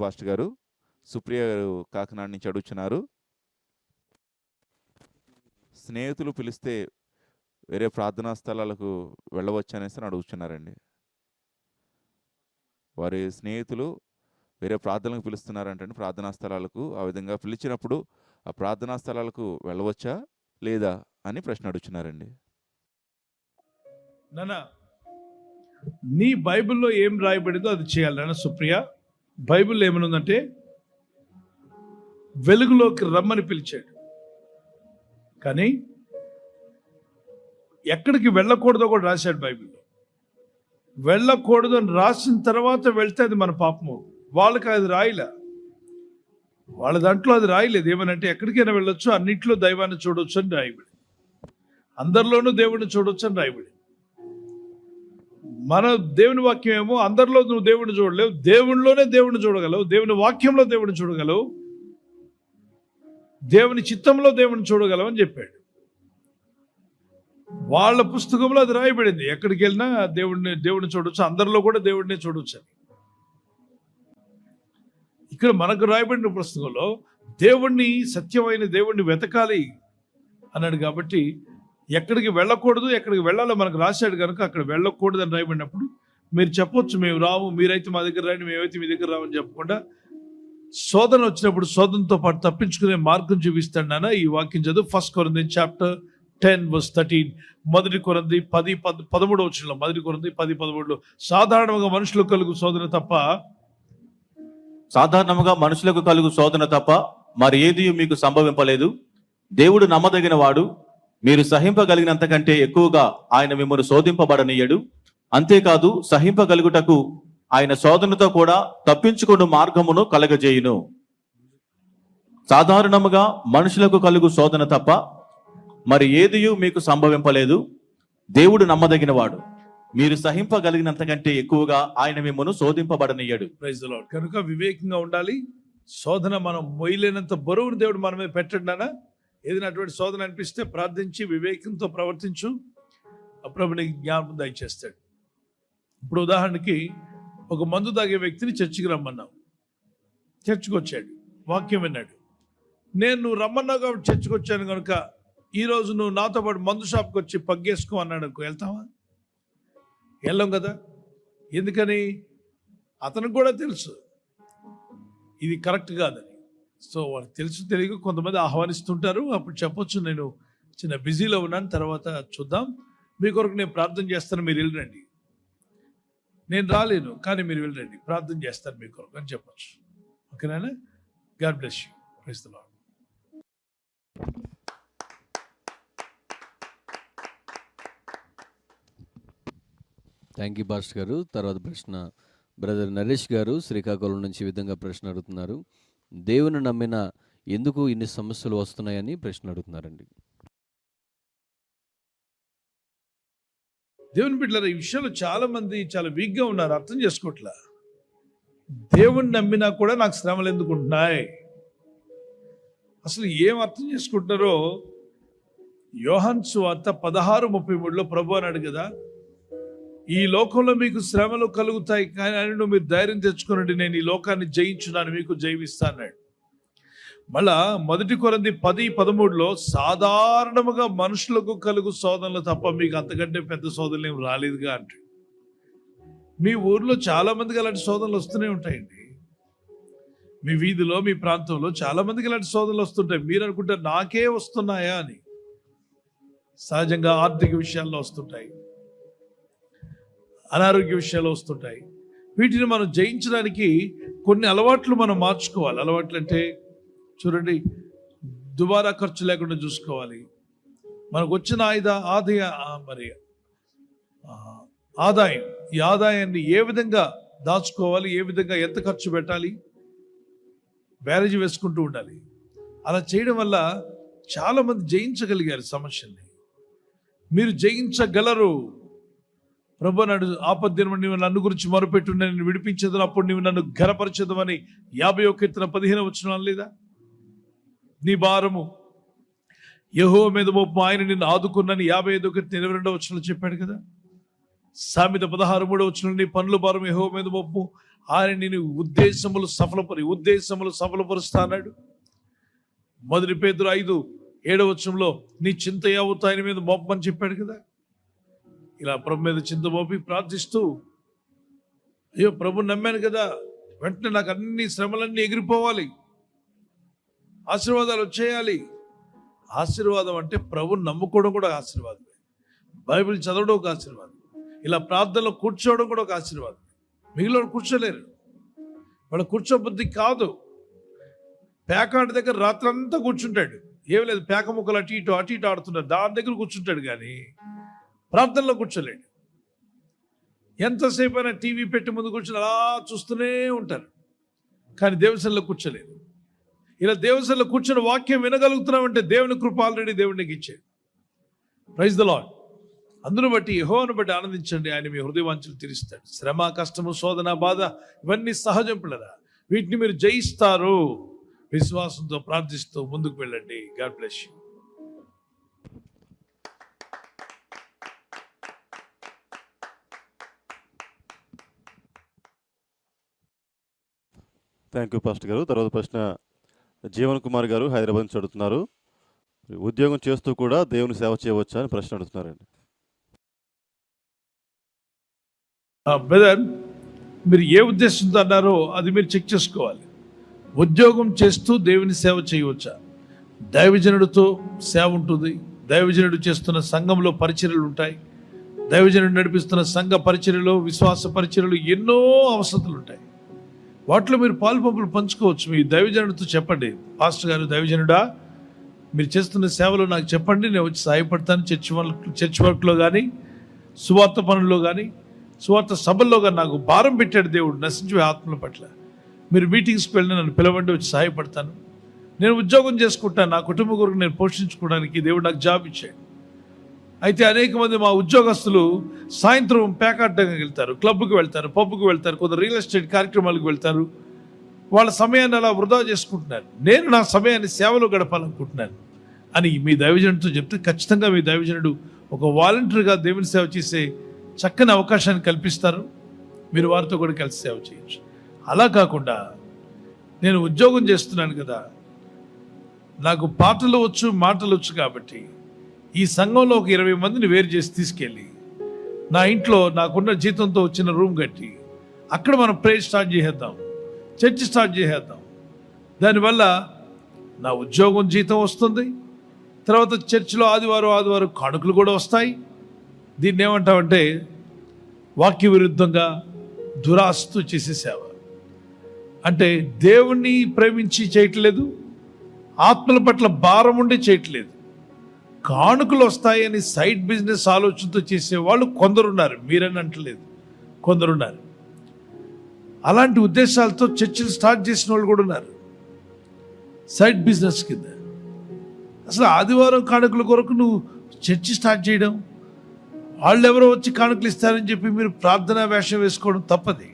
Pastor గారు. సుప్రియ గారు కాకినాడ నుంచి అడుగుతున్నారు. స్నేహితులు పిలిస్తే వేరే ప్రార్థనా స్థలాలకు వెళ్ళవచ్చు అనేసి అడుగుతున్నారండి. వారి స్నేహితులు వేరే ప్రార్థనలకు పిలుస్తున్నారంటే ప్రార్థనా స్థలాలకు, ఆ విధంగా పిలిచినప్పుడు ఆ ప్రార్థనా స్థలాలకు వెళ్ళవచ్చా లేదా అని ప్రశ్న అడుగుతున్నారండి. నాన్న, నీ బైబిల్లో ఏం రాయబడిందో అది చేయాలి నాన్న. సుప్రియ, బైబిల్లో ఏమనుందంటే వెలుగులోకి రమ్మని పిలిచాడు, కానీ ఎక్కడికి వెళ్ళకూడదో కూడా రాశాడు బైబిల్లో. వెళ్ళకూడదు అని రాసిన తర్వాత వెళ్తే అది మన పాపము. వాళ్ళకి అది రాయలే, వాళ్ళ దాంట్లో అది రాయలేదు. ఏమనంటే ఎక్కడికైనా వెళ్ళొచ్చు, అన్నింటిలో దైవాన్ని చూడవచ్చు అని రాయబడి, అందరిలోనూ దేవుడిని చూడవచ్చు అని రాయబడి. మన దేవుని వాక్యం ఏమో అందరిలో నువ్వు దేవుడిని చూడలేవు, దేవునిలోనే దేవుడిని చూడగలవు, దేవుని వాక్యంలో దేవుడిని చూడగలవు, దేవుని చిత్తంలో దేవుడిని చూడగలవు అని చెప్పాడు. వాళ్ళ పుస్తకంలో అది రాయబడింది, ఎక్కడికి వెళ్ళినా దేవుడిని చూడవచ్చు, అందరిలో కూడా దేవుడిని చూడవచ్చు అని. ఇక్కడ మనకు రాయబడిన పుస్తకంలో దేవుణ్ణి, సత్యమైన దేవుణ్ణి వెతకాలి అన్నాడు. కాబట్టి ఎక్కడికి వెళ్ళకూడదు, ఎక్కడికి వెళ్ళాలో మనకు రాశాడు కనుక అక్కడ వెళ్ళకూడదు అని రాయబడినప్పుడు మీరు చెప్పొచ్చు, మేము రాము, మీరైతే మా దగ్గర రండి, మేమైతే మీ దగ్గర రామని చెప్పకుండా శోధన వచ్చినప్పుడు శోధనతో పాటు తప్పించుకునే మార్గం చూపిస్తాడు నాన్న. ఈ వాక్యం చదువు. 1 Corinthians chapter 10:13. 1 Corinthians 10:13. 1 Corinthians 10:13. సాధారణంగా మనుషులకు కలుగు శోధన తప్ప మరి ఏది మీకు సంభవింపలేదు. దేవుడు నమ్మదగిన వాడు, మీరు సహింపగలిగినంత కంటే ఎక్కువగా ఆయన మిమ్మల్ని శోధింపబడనీయడు. అంతేకాదు, సహింపగలుగుటకు ఆయన శోధనతో కూడా తప్పించుకున్న మార్గమును కలగజేయును. సాధారణముగా మనుషులకు కలుగు శోధన తప్ప మరి ఏది మీకు సంభవింపలేదు. దేవుడు నమ్మదగిన వాడు, మీరు సహింపగలిగినంత కంటే ఎక్కువగా ఆయన మిమ్మల్ని శోధింపబడనీయడు. Praise the lord. కనుక వివేకంగా ఉండాలి. శోధన మనం మొయ్యలేనంత బరువును దేవుడు మన మీద పెట్టండినా. ఏదైనా అటువంటి శోధన అనిపిస్తే ప్రార్థించి వివేకంతో ప్రవర్తించు, ప్రభుని జ్ఞానం దయచేస్తాడు. ఇప్పుడు ఉదాహరణకి ఒక మందు తాగే వ్యక్తిని చర్చికి రమ్మన్నావు, చర్చికి వచ్చాడు, వాక్యం విన్నాడు. నువ్వు రమ్మన్నావు కాబట్టి చర్చికి వచ్చాను కనుక ఈరోజు నువ్వు నాతో పాటు మందు షాప్కి వచ్చి పగ్గేసుకో అన్నాడు అనుకో, వెళ్తావా? వెళ్ళాం కదా. ఎందుకని? అతనికి కూడా తెలుసు ఇది కరెక్ట్ కాదని. సో వాళ్ళకి తెలుసు తెలియక కొంతమంది ఆహ్వానిస్తుంటారు. అప్పుడు చెప్పొచ్చు, నేను చిన్న బిజీలో ఉన్నాను, తర్వాత చూద్దాం, మీ కొరకు నేను ప్రార్థన చేస్తాను, మీరు వెళ్ళండి. నేను రాలేను కానీ మీరు వెళ్ళండి, ప్రార్థన చేస్తాను మీ కొరకు అని చెప్పొచ్చు. ఓకేనా? God bless you. Praise the Lord. Thank you pastor గారు. తర్వాత ప్రశ్న బ్రదర్ నరేష్ గారు శ్రీకాకుళం నుంచి ఈ విధంగా ప్రశ్న అడుగుతున్నారు. దేవుని నమ్మిన ఎందుకు ఇన్ని సమస్యలు వస్తున్నాయని ప్రశ్న అడుగుతున్నారండి. దేవుని బిడ్డలారా, ఈ విషయంలో చాలా మంది చాలా వీక్గా ఉన్నారు, అర్థం చేసుకోవట్లా. దేవుని నమ్మినా కూడా నాకు శ్రమలు ఎందుకు ఉంటున్నాయి, అసలు ఏం అర్థం చేసుకుంటున్నారో. యోహాను సువార్త 16:33 ప్రభు అన్నాడు కదా, ఈ లోకంలో మీకు శ్రమలు కలుగుతాయి కానీ మీరు ధైర్యం తెచ్చుకోనండి, నేను ఈ లోకాన్ని జయించున్నాను, మీకు జయిస్తా అన్నాడు. మళ్ళా 1 Corinthians 10:13 సాధారణముగా మనుషులకు కలుగు శోధనలు తప్ప మీకు అంతకంటే పెద్ద శోధనలు ఏం రాలేదుగా అంటే. మీ ఊర్లో చాలా మందికి అలాంటి శోధనలు వస్తూనే ఉంటాయండి. మీ వీధిలో, మీ ప్రాంతంలో చాలా మందికి ఇలాంటి శోధనలు వస్తుంటాయి. మీరు అనుకుంటారు నాకే వస్తున్నాయా అని. సహజంగా ఆర్థిక విషయాల్లో వస్తుంటాయి, అనారోగ్య విషయాలు వస్తుంటాయి. వీటిని మనం జయించడానికి కొన్ని అలవాట్లు మనం మార్చుకోవాలి. అలవాట్లు అంటే చూడండి, దుబారా ఖర్చు లేకుండా చూసుకోవాలి. మనకు వచ్చిన ఆదాయం, ఈ ఆదాయాన్ని ఏ విధంగా దాచుకోవాలి, ఏ విధంగా ఎంత ఖర్చు పెట్టాలి, బ్యారేజ్ వేసుకుంటూ ఉండాలి. అలా చేయడం వల్ల చాలామంది జయించగలిగారు సమస్యల్ని. మీరు జయించగలరు. ప్రభు నాడు ఆపద్దినము నీవు నన్ను గురించి మొరపెట్టు, నేను విడిపించేదని, అప్పుడు నీవు నన్ను ఘనపరచెదవని 51:15 అనలేదా? నీ భారము యెహోవా మీద మోపు, ఆయన నిన్ను ఆదుకున్నని 51:22 చెప్పాడు కదా. సామెత 16:3 నీ పనుల భారం యెహోవా మీద మోపు, ఆయన నేను ఉద్దేశములు సఫలపరుస్తా అన్నాడు. 1 పేతురు 5:7 నీ చింత యావత్తు ఆయన మీద మోపమని చెప్పాడు కదా. ఇలా ప్రభు మీద చింత మోపి ప్రార్థిస్తూ, అయ్యో ప్రభు నమ్మాను కదా, వెంటనే నాకు అన్ని శ్రమలన్నీ ఎగిరిపోవాలి, ఆశీర్వాదాలు వచ్చేయాలి. ఆశీర్వాదం అంటే ప్రభుని నమ్ముకోవడం కూడా ఒక ఆశీర్వాదమే, బైబిల్ చదవడం ఒక ఆశీర్వాదం, ఇలా ప్రార్థనలో కూర్చోవడం కూడా ఒక ఆశీర్వాదం. మిగిలిన కూర్చోలేరు, వాళ్ళ కూర్చోబుద్ధి కాదు. పేకాట దగ్గర రాత్రంతా కూర్చుంటాడు, ఏం లేదు, పేక ముక్కలు అటు ఇటు ఆడుతున్నారు, దాని దగ్గర కూర్చుంటాడు, కానీ ప్రార్థనలో కూర్చోలేడు. ఎంతసేపు అయినా టీవీ పెట్టి ముందు కూర్చొని అలా చూస్తూనే ఉంటారు, కానీ దేవసంలో కూర్చోలేదు. ఇలా దేవసంలో కూర్చొని వాక్యం వినగలుగుతున్నామంటే దేవుని కృప ఆల్రెడీ దేవుడికి ఇచ్చాడు. Praise the Lord. అందును బట్టి యెహోవాను బట్టి ఆనందించండి, ఆయన మీ హృదయవాంఛలు తీరుస్తాడు. శ్రమ, కష్టము, శోధన, బాధ ఇవన్నీ సహజం పిల్లరా, వీటిని మీరు జయిస్తారు. విశ్వాసంతో ప్రార్థిస్తూ ముందుకు వెళ్ళండి. God bless you. Thank you pastor గారు. తర్వాత ప్రశ్న జీవన్ కుమార్ గారు హైదరాబాద్ నుంచి అడుగుతున్నారు. ఉద్యోగం చేస్తూ కూడా దేవుని సేవ చేయవచ్చా అని ప్రశ్న అడుగుతున్నారండి. బ్రదర్, మీరు ఏ ఉద్దేశంతో అన్నారో అది మీరు చెక్ చేసుకోవాలి. ఉద్యోగం చేస్తూ దేవుని సేవ చేయవచ్చా? దైవజనుడితో సేవ ఉంటుంది, దైవజనుడు చేస్తున్న సంఘంలో పరిచర్యలు ఉంటాయి, దైవజనుడు నడిపిస్తున్న సంఘ పరిచర్యలు, విశ్వాస పరిచర్యలు, ఎన్నో అవసరతలు ఉంటాయి. వాటిలో మీరు పాలుపంపులు పంచుకోవచ్చు. మీ దైవజనుడితో చెప్పండి, పాస్టర్ గారు, దైవజనుడా మీరు చేస్తున్న సేవలో నాకు చెప్పండి, నేను వచ్చి సహాయపడతాను. చర్చ్ వర్క్లో కానీ, సువార్త పనుల్లో కానీ, సువార్త సభల్లో కానీ నాకు భారం పెట్టాడు దేవుడు నశించే ఆత్మల పట్ల. మీరు మీటింగ్స్కి వెళ్ళి నన్ను పిలవండి, వచ్చి సహాయపడతాను. నేను ఉద్యోగం చేసుకుంటాను, నా కుటుంబ కొరకు నేను పోషించుకోవడానికి దేవుడు నాకు జాబ్ ఇచ్చాడు. అయితే అనేక మంది మా ఉద్యోగస్తులు సాయంత్రం పేకాటంగా వెళ్తారు, క్లబ్కి వెళ్తారు, పబ్కి వెళ్తారు, కొందరు రియల్ ఎస్టేట్ కార్యక్రమాలకు వెళ్తారు. వాళ్ళ సమయాన్ని అలా వృధా చేసుకుంటున్నారు. నేను నా సమయాన్ని సేవలో గడపాలనుకుంటున్నాను అని మీ దైవజనుడితో చెప్తే ఖచ్చితంగా మీ దైవజనుడు ఒక వాలంటీర్గా దేవుని సేవ చేసే చక్కని అవకాశాన్ని కల్పిస్తారు. మీరు వారితో కూడా కలిసి సేవ చేయొచ్చు. అలా కాకుండా నేను ఉద్యోగం చేస్తున్నాను కదా, నాకు పాటలు వచ్చు, మాటలు వచ్చు కాబట్టి ఈ సంఘంలో ఒక 20 మందిని వేరు చేసి తీసుకెళ్ళి నా ఇంట్లో నాకున్న జీతంతో వచ్చిన రూమ్ కట్టి అక్కడ మనం ప్రేయర్ స్టార్ట్ చేసేద్దాం, చర్చ్ స్టార్ట్ చేసేద్దాం. దానివల్ల నా ఉద్యోగం జీతం వస్తుంది, తర్వాత చర్చిలో ఆదివారం కానుకలు కూడా వస్తాయి. దీన్ని ఏమంటామంటే వాక్య విరుద్ధంగా దురాస్తు చేసే సేవ. అంటే దేవుణ్ణి ప్రేమించి చేయట్లేదు, ఆత్మల పట్ల భారం ఉండి చేయట్లేదు. కానుకలు వస్తాయని సైడ్ బిజినెస్ ఆలోచనతో చేసేవాళ్ళు కొందరున్నారు, మీరని అంటలేదు, కొందరున్నారు. అలాంటి ఉద్దేశాలతో చర్చిలు స్టార్ట్ చేసిన వాళ్ళు కూడా ఉన్నారు, సైడ్ బిజినెస్ కింద. అసలు ఆదివారం కానుకల కొరకు నువ్వు చర్చి స్టార్ట్ చేయడం, వాళ్ళు ఎవరో వచ్చి కానుకలు ఇస్తారని చెప్పి మీరు ప్రార్థనా వేషం వేసుకోవడం తప్పది.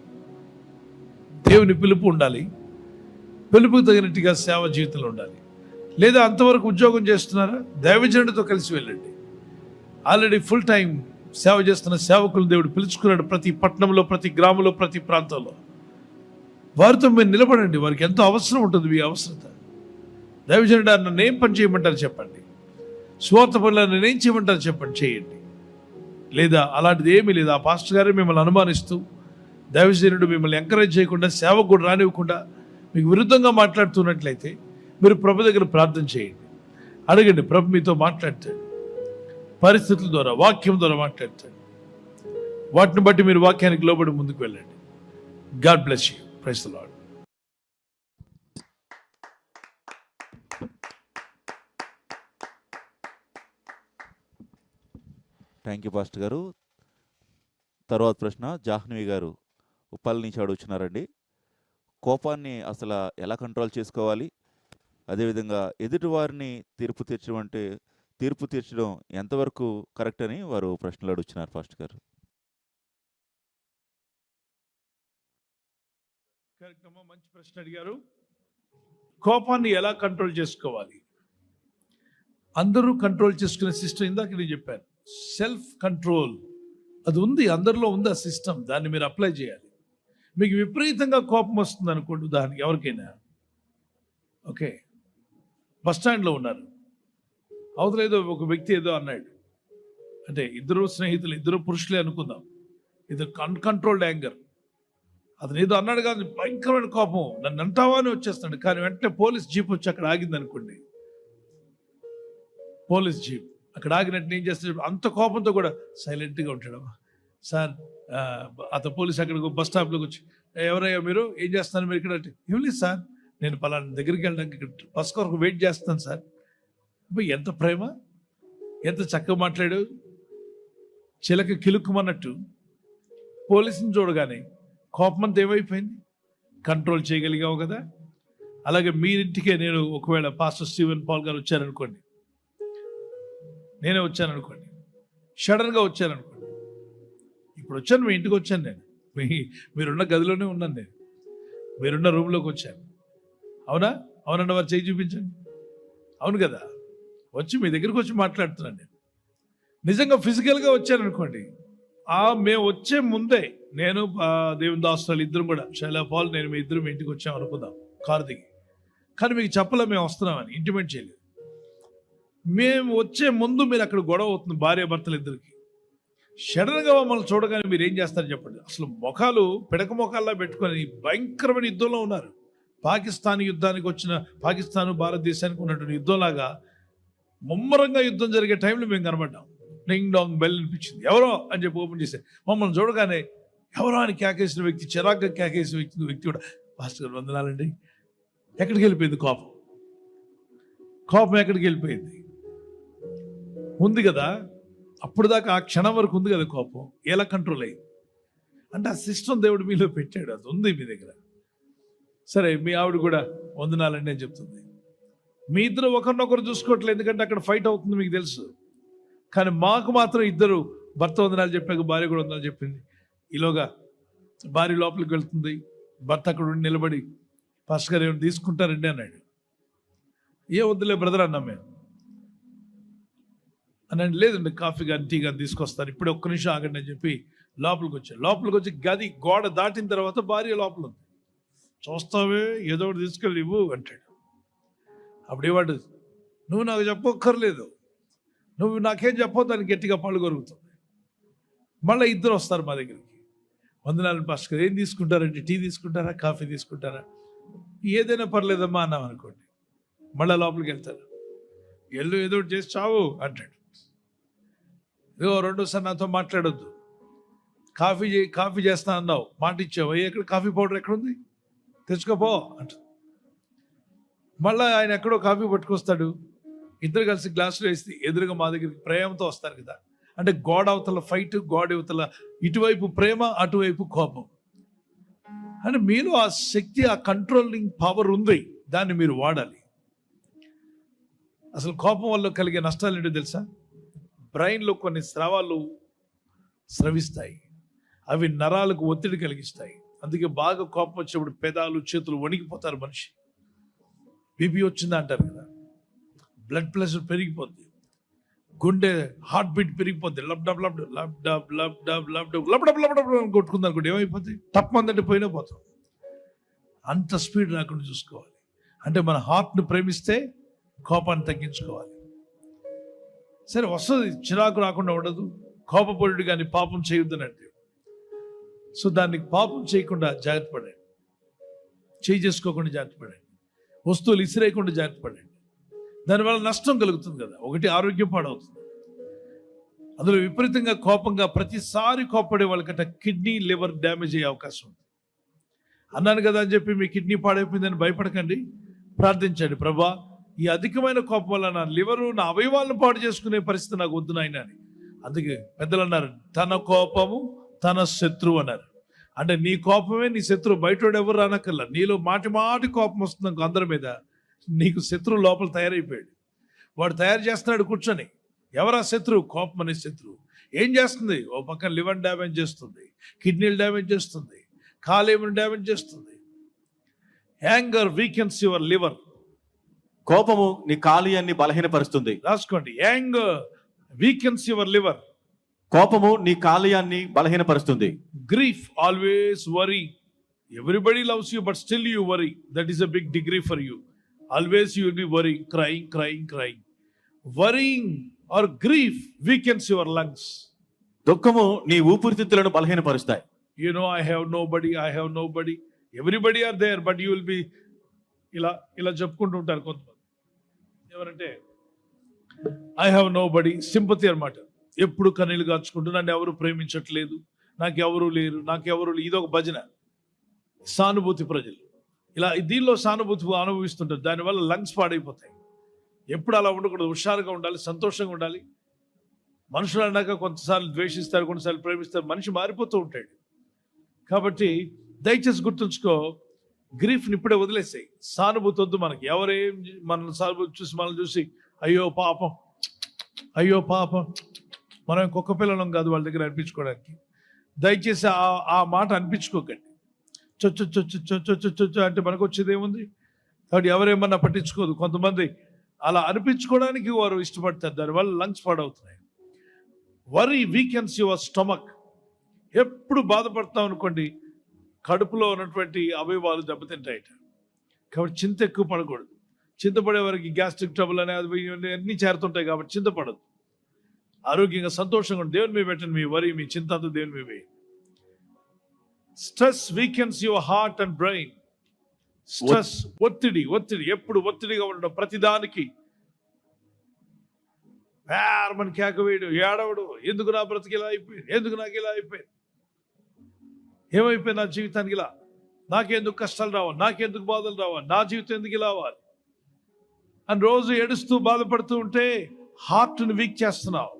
దేవుని పిలుపు ఉండాలి, పిలుపుకు తగినట్టుగా సేవ జీవితంలో ఉండాలి. లేదా అంతవరకు ఉద్యోగం చేస్తున్నారా, దైవజనుడితో కలిసి వెళ్ళండి. ఆల్రెడీ ఫుల్ టైం సేవ చేస్తున్న సేవకులు దేవుడు పిలుచుకున్నాడు ప్రతి పట్టణంలో, ప్రతి గ్రామంలో, ప్రతి ప్రాంతంలో. వారితో మీరు నిలబడండి, వారికి ఎంతో అవసరం ఉంటుంది మీ అవసరత. దైవజనుడు నన్ను ఏం పని చేయమంటారు చెప్పండి, స్వార్థ పనులు నన్ను ఏం చేయమంటారు చెప్పండి, చేయండి. లేదా అలాంటిది ఏమీ లేదు, ఆ పాస్టర్ గారే మిమ్మల్ని అనుమానిస్తూ, దైవజనుడు మిమ్మల్ని ఎంకరేజ్ చేయకుండా, సేవకు కూడా రానివ్వకుండా మీకు విరుద్ధంగా మాట్లాడుతున్నట్లయితే మీరు ప్రభు దగ్గర ప్రార్థన చేయండి, అడగండి. ప్రభు మీతో మాట్లాడతాడు, పరిస్థితుల ద్వారా, వాక్యం ద్వారా మాట్లాడతాడు. వాటిని బట్టి మీరు వాక్యానికి లోబడి ముందుకు వెళ్ళండి. God bless you. Praise the Lord. Thank you pastor గారు. తర్వాత ప్రశ్న జాహ్నవి గారు ఉప్పల్ నుంచి అడుగుతున్నారండి. కోపాన్ని అసలు ఎలా కంట్రోల్ చేసుకోవాలి? అదేవిధంగా ఎదుటివారిని తీర్పు తీర్చడం ఎంతవరకు కరెక్ట్ అని వారు ప్రశ్నలు అడుగుతున్నారు పాస్టర్ గారు. మంచి ప్రశ్న అడిగారు. కోపాన్ని ఎలా కంట్రోల్ చేసుకోవాలి? అందరూ కంట్రోల్ చేసుకునే సిస్టమ్ ఇందాక నేను చెప్పాను, సెల్ఫ్ కంట్రోల్ అది ఉంది, అందరిలో ఉంది ఆ సిస్టమ్. దాన్ని మీరు అప్లై చేయాలి. మీకు విపరీతంగా కోపం వస్తుంది అనుకోండి, ఉదాహరణకి ఎవరికైనా, ఓకే, బస్ స్టాండ్లో ఉన్నారు, అవతల ఏదో ఒక వ్యక్తి ఏదో అన్నాడు, అంటే ఇద్దరు స్నేహితులు, ఇద్దరు పురుషులే అనుకుందాం, ఇది అన్కంట్రోల్డ్ యాంగర్, అతను ఏదో అన్నాడు కానీ భయంకరమైన కోపం, నన్ను అంటావా అని వచ్చేస్తాడు. కానీ వెంటనే పోలీస్ జీప్ వచ్చి అక్కడ ఆగింది అనుకోండి, పోలీస్ జీప్ అక్కడ ఆగినట్టు ఏం చేస్తాడు, అంత కోపంతో కూడా సైలెంట్గా ఉంటాడు. సార్ అతను పోలీస్ అక్కడికి బస్ స్టాప్లోకి వచ్చి, ఎవరయ్యా మీరు, ఏం చేస్తున్నారు మీరు ఇక్కడ అంటే, ఏం లేదు సార్, నేను పలానా దగ్గరికి వెళ్ళడానికి ఇక్కడ బస్ కొరకు వెయిట్ చేస్తాను సార్. ఎంత ప్రేమ, ఎంత చక్కగా మాట్లాడు, చిలక కిలుక్కుమన్నట్టు. పోలీసుని చూడగానే కోపం అంతా ఏమైపోయింది, కంట్రోల్ చేయగలిగావు కదా. అలాగే మీరింటికే నేను ఒకవేళ పాస్టర్ స్టీవెన్ పాల్ గారు వచ్చారనుకోండి, నేనే వచ్చాననుకోండి, సడన్గా వచ్చాననుకోండి, ఇప్పుడు వచ్చాను, మీ ఇంటికి వచ్చాను, నేను మీరున్న గదిలోనే ఉన్నాను, నేను మీరున్న రూమ్లోకి వచ్చాను, అవునా, అవునన్న వారు చేయి చూపించండి, అవును కదా, వచ్చి మీ దగ్గరికి వచ్చి మాట్లాడుతున్నాను నేను. నిజంగా ఫిజికల్గా వచ్చాననుకోండి, మేము వచ్చే ముందే నేను దేవుని దాసులు ఇద్దరం కూడా, శైలా పాల్ నేను, మీ ఇద్దరు మీ ఇంటికి వచ్చాం అనుకుందాం కారు దిగి, కానీ మీకు చెప్పలే మేము వస్తున్నామని, ఇంటిమేట్ చేయలేదు. మేము వచ్చే ముందు మీరు అక్కడ గొడవ అవుతుంది భార్య భర్తలు ఇద్దరికి. సడన్గా మమ్మల్ని చూడగానే మీరు ఏం చేస్తారు చెప్పండి. అసలు ముఖాలు పిడక ముఖాల్లో పెట్టుకొని భయంకరమైన యుద్ధంలో ఉన్నారు. పాకిస్తాన్ యుద్ధానికి వచ్చిన, పాకిస్తాన్ భారతదేశానికి ఉన్నటువంటి యుద్ధంలాగా ముమ్మరంగా యుద్ధం జరిగే టైంలో మేము కనబడ్డాం. డింగ్ డాంగ్ బెల్ అనిపించింది, ఎవరో అని చెప్పి ఓపెన్ చేస్తే మమ్మల్ని చూడగానే ఎవరో అని కేకేసిన వ్యక్తి, చిరాగ్గా కేకేసిన వ్యక్తి కూడా, పాస్టర్ గారు వందనాలండి. ఎక్కడికి వెళ్ళిపోయింది కోపం, కోపం ఎక్కడికి వెళ్ళిపోయింది, ఉంది కదా అప్పుడు దాకా, ఆ క్షణం వరకు ఉంది కదా కోపం, ఎలా కంట్రోల్ అయ్యింది అంటే ఆ సిస్టమ్ దేవుడు మీలో పెట్టాడు, అది ఉంది మీ దగ్గర. సరే, మీ ఆవిడ కూడా వందనాలండి అని చెప్తుంది, మీ ఇద్దరు ఒకరినొకరు చూసుకోవట్లేదు, ఎందుకంటే అక్కడ ఫైట్ అవుతుంది మీకు తెలుసు. కానీ మాకు మాత్రం ఇద్దరు, భర్త వందనాలు చెప్పాక భార్య కూడా వందనాలు చెప్పింది. ఈలోగా భార్య లోపలికి వెళ్తుంది, భర్త అక్కడ ఉండి నిలబడి, పాస్టర్ గారు ఏమైనా తీసుకుంటారండి అన్నాడు. ఏ వద్దులే బ్రదర్ అన్నాం మేము. అనండి, లేదండి కాఫీ కానీ టీ కానీ తీసుకొస్తారు, ఇప్పుడే ఒక్క నిమిషం ఆగండి అని చెప్పి లోపలికి వచ్చాను. లోపలికి వచ్చి గది గోడ దాటిన తర్వాత భార్య లోపల ఉంది. చూస్తావే, ఏదో ఒకటి తీసుకెళ్ళి ఇవ్వు అంటాడు. అప్పుడేవాడు, నువ్వు నాకు చెప్పక్కర్లేదు, నువ్వు నాకేం చెప్పవు, దానికి గట్టిగా పళ్ళు కొరుకుతుంది. మళ్ళీ ఇద్దరు వస్తారు మా దగ్గరికి, వందనాలు పాస్టర్ గారు, ఏం తీసుకుంటారంటే, టీ తీసుకుంటారా, కాఫీ తీసుకుంటారా, ఏదైనా పర్లేదమ్మా అన్నాం అనుకోండి. మళ్ళీ లోపలికి వెళ్తారు, ఎల్లు ఏదో ఒకటి చేసి చావు అంటాడు. ఇదిగో రెండోసారి నాతో మాట్లాడొద్దు, కాఫీ చేస్తా అన్నావు, మాట ఇచ్చావు, ఎక్కడ కాఫీ పౌడర్ ఎక్కడుంది, తెచ్చుకోపో అంట. మళ్ళీ ఆయన ఎక్కడో కాఫీ పట్టుకొస్తాడు, ఇద్దరు కలిసి గ్లాసులో వేసి ఎదురుగా మా దగ్గరికి ప్రేమతో వస్తారు కదా. అంటే గోడ అవతల ఫైట్, గోడ అవతల ఇటువైపు ప్రేమ, అటువైపు కోపం. అంటే మీలో ఆ శక్తి, ఆ కంట్రోలింగ్ పవర్ ఉంది, దాన్ని మీరు వాడాలి. అసలు కోపం వల్ల కలిగే నష్టాలు ఏంటో తెలుసా? బ్రెయిన్లో కొన్ని స్రావాలు స్రవిస్తాయి, అవి నరాలకు ఒత్తిడి కలిగిస్తాయి. అందుకే బాగా కోపం వచ్చినప్పుడు పెదాలు, చేతులు వణికిపోతారు మనిషి. బీపీ వచ్చిందా అంటారు కదా, బ్లడ్ ప్రెషర్ పెరిగిపోద్ది, గుండె heart beat పెరిగిపోద్ది, lub dub lub lub dub lub dub lub dub lub dub lub dub కొట్టుకుంది అనుకోండి, ఏమైపోతుంది, తప్పమందంటే పోయినా పోతాం. అంత స్పీడ్ రాకుండా చూసుకోవాలి. అంటే మన హార్ట్ను ప్రేమిస్తే కోపాన్ని తగ్గించుకోవాలి. సరే వస్తుంది, చిరాకు రాకుండా ఉండదు, కోపపడు కానీ పాపం చేయొద్దని అంటే. సో దాన్ని పాపం చేయకుండా జాగ్రత్త పడండి, చేయి చేసుకోకుండా జాగ్రత్త పడండి, వస్తువులు ఇసిరేయకుండా జాగ్రత్త పడండి. దానివల్ల నష్టం కలుగుతుంది కదా, ఒకటి ఆరోగ్యం పాడవుతుంది. అందులో విపరీతంగా కోపంగా ప్రతిసారి కోపడే వాళ్ళకంటే కిడ్నీ, లివర్ డ్యామేజ్ అయ్యే అవకాశం ఉంది. అన్నాను కదా అని చెప్పి మీ కిడ్నీ పాడైపోయిందని భయపడకండి, ప్రార్థించండి, ప్రభా ఈ అధికమైన కోపం వల్ల నా లివరు, నా అవయవాలను పాడు చేసుకునే పరిస్థితి నాకు వద్దు నాయన అని. అందుకే పెద్దలు అన్నారు, తన కోపము తన శత్రువు అన్నారు. అంటే నీ కోపమే నీ శత్రువు, బయటోడు ఎవరు రానక్కర్లా. నీలో మాటి మాటి కోపం వస్తుంది అందరి మీద, నీకు శత్రువు లోపల తయారైపోయాడు. వాడు తయారు చేస్తున్నాడు కూర్చొని. ఎవరా శత్రువు? కోపం అనే శత్రువు. ఏం చేస్తుంది? ఓ పక్కన లివర్ డ్యామేజ్ చేస్తుంది, కిడ్నీలు డ్యామేజ్ చేస్తుంది, కాలేయం డ్యామేజ్ చేస్తుంది. Anger weakens your liver. కోపము నీ కాలేయాన్ని బలహీనపరుస్తుంది. రాసుకోండి, యాంగర్ వీకెన్స్ యువర్ లివర్. కోపము నీ కాలేయాన్ని బలహీనపరుస్తుంది. Grief, always worry. Everybody loves you, but still you worry. That is a big degree for you. Always you will be worrying, crying. Worrying or grief weakens your lungs. దుఃఖము నీ ఊపిరితిత్తులను బలహీనపరుస్తాయి. You know, I have nobody. Everybody are there, but you will be ఇలా చెప్పుకుంటూ ఉంటారు కొంతమంది. ఎవరంటే I have nobody, sympathy అనమాట. ఎప్పుడు కన్నీళ్ళు కాచుకుంటూ నన్ను ఎవరు ప్రేమించట్లేదు, నాకెవరు లేరు. ఇదొక భజన, సానుభూతి ప్రజలు. ఇలా దీనిలో సానుభూతి అనుభవిస్తుంటారు. దానివల్ల లంగ్స్ పాడైపోతాయి. ఎప్పుడు అలా ఉండకూడదు. హుషారుగా ఉండాలి, సంతోషంగా ఉండాలి. మనుషులు అన్నాక కొంతసార్లు ద్వేషిస్తారు, కొన్నిసార్లు ప్రేమిస్తారు. మనిషి మారిపోతూ ఉంటాడు. కాబట్టి దయచేసి గుర్తుంచుకో, గ్రీఫ్ని ఇప్పుడే వదిలేసాయి. సానుభూతి వద్దు మనకి. ఎవరేం మన సానుభూతి చూసి మనల్ని చూసి అయ్యో పాపం మనం కుక్క పిల్లలం కాదు వాళ్ళ దగ్గర అనిపించుకోవడానికి. దయచేసి ఆ మాట అనిపించుకోకండి. చొచ్చు అంటే మనకు వచ్చేది ఏముంది? కాబట్టి ఎవరేమన్నా పట్టించుకోదు. కొంతమంది అలా అనిపించుకోవడానికి వారు ఇష్టపడతారు. దానివల్ల లంగ్స్ పాడవుతున్నాయి. Worry weakens your stomach. ఎప్పుడు బాధపడతాం అనుకోండి, కడుపులో ఉన్నటువంటి అవయవాలు దెబ్బతింటాయట. కాబట్టి చింత ఎక్కువ పడకూడదు. చింతపడే వారికి గ్యాస్ట్రిక్ ట్రబుల్ అనేది అన్నీ చేరుతుంటాయి. కాబట్టి చింతపడదు. ఆరోగ్యంగా సంతోషంగా ఉండి దేవుని మీద పెట్టండి. మీ వరి, మీ చింత అంతా దేవుని మీద వేయండి. Stress weakens your heart and brain. Stress, ఒత్తిడి. ఎప్పుడు ఒత్తిడిగా ఉండడం. ప్రతిదానికి మన కేక వేయడు, ఏడవడు. ఎందుకు నా బ్రతికి ఇలా అయిపోయింది, ఎందుకు నాకు ఇలా అయిపోయింది, ఏమైపోయింది నా జీవితానికి ఇలా, నాకెందుకు కష్టాలు రావాలి, నాకెందుకు బాధలు రావాలి, నా జీవితం ఎందుకు ఇలా అవ్వాలి అని రోజు ఏడుస్తూ బాధపడుతూ ఉంటే హార్ట్ని వీక్ చేస్తున్నావు.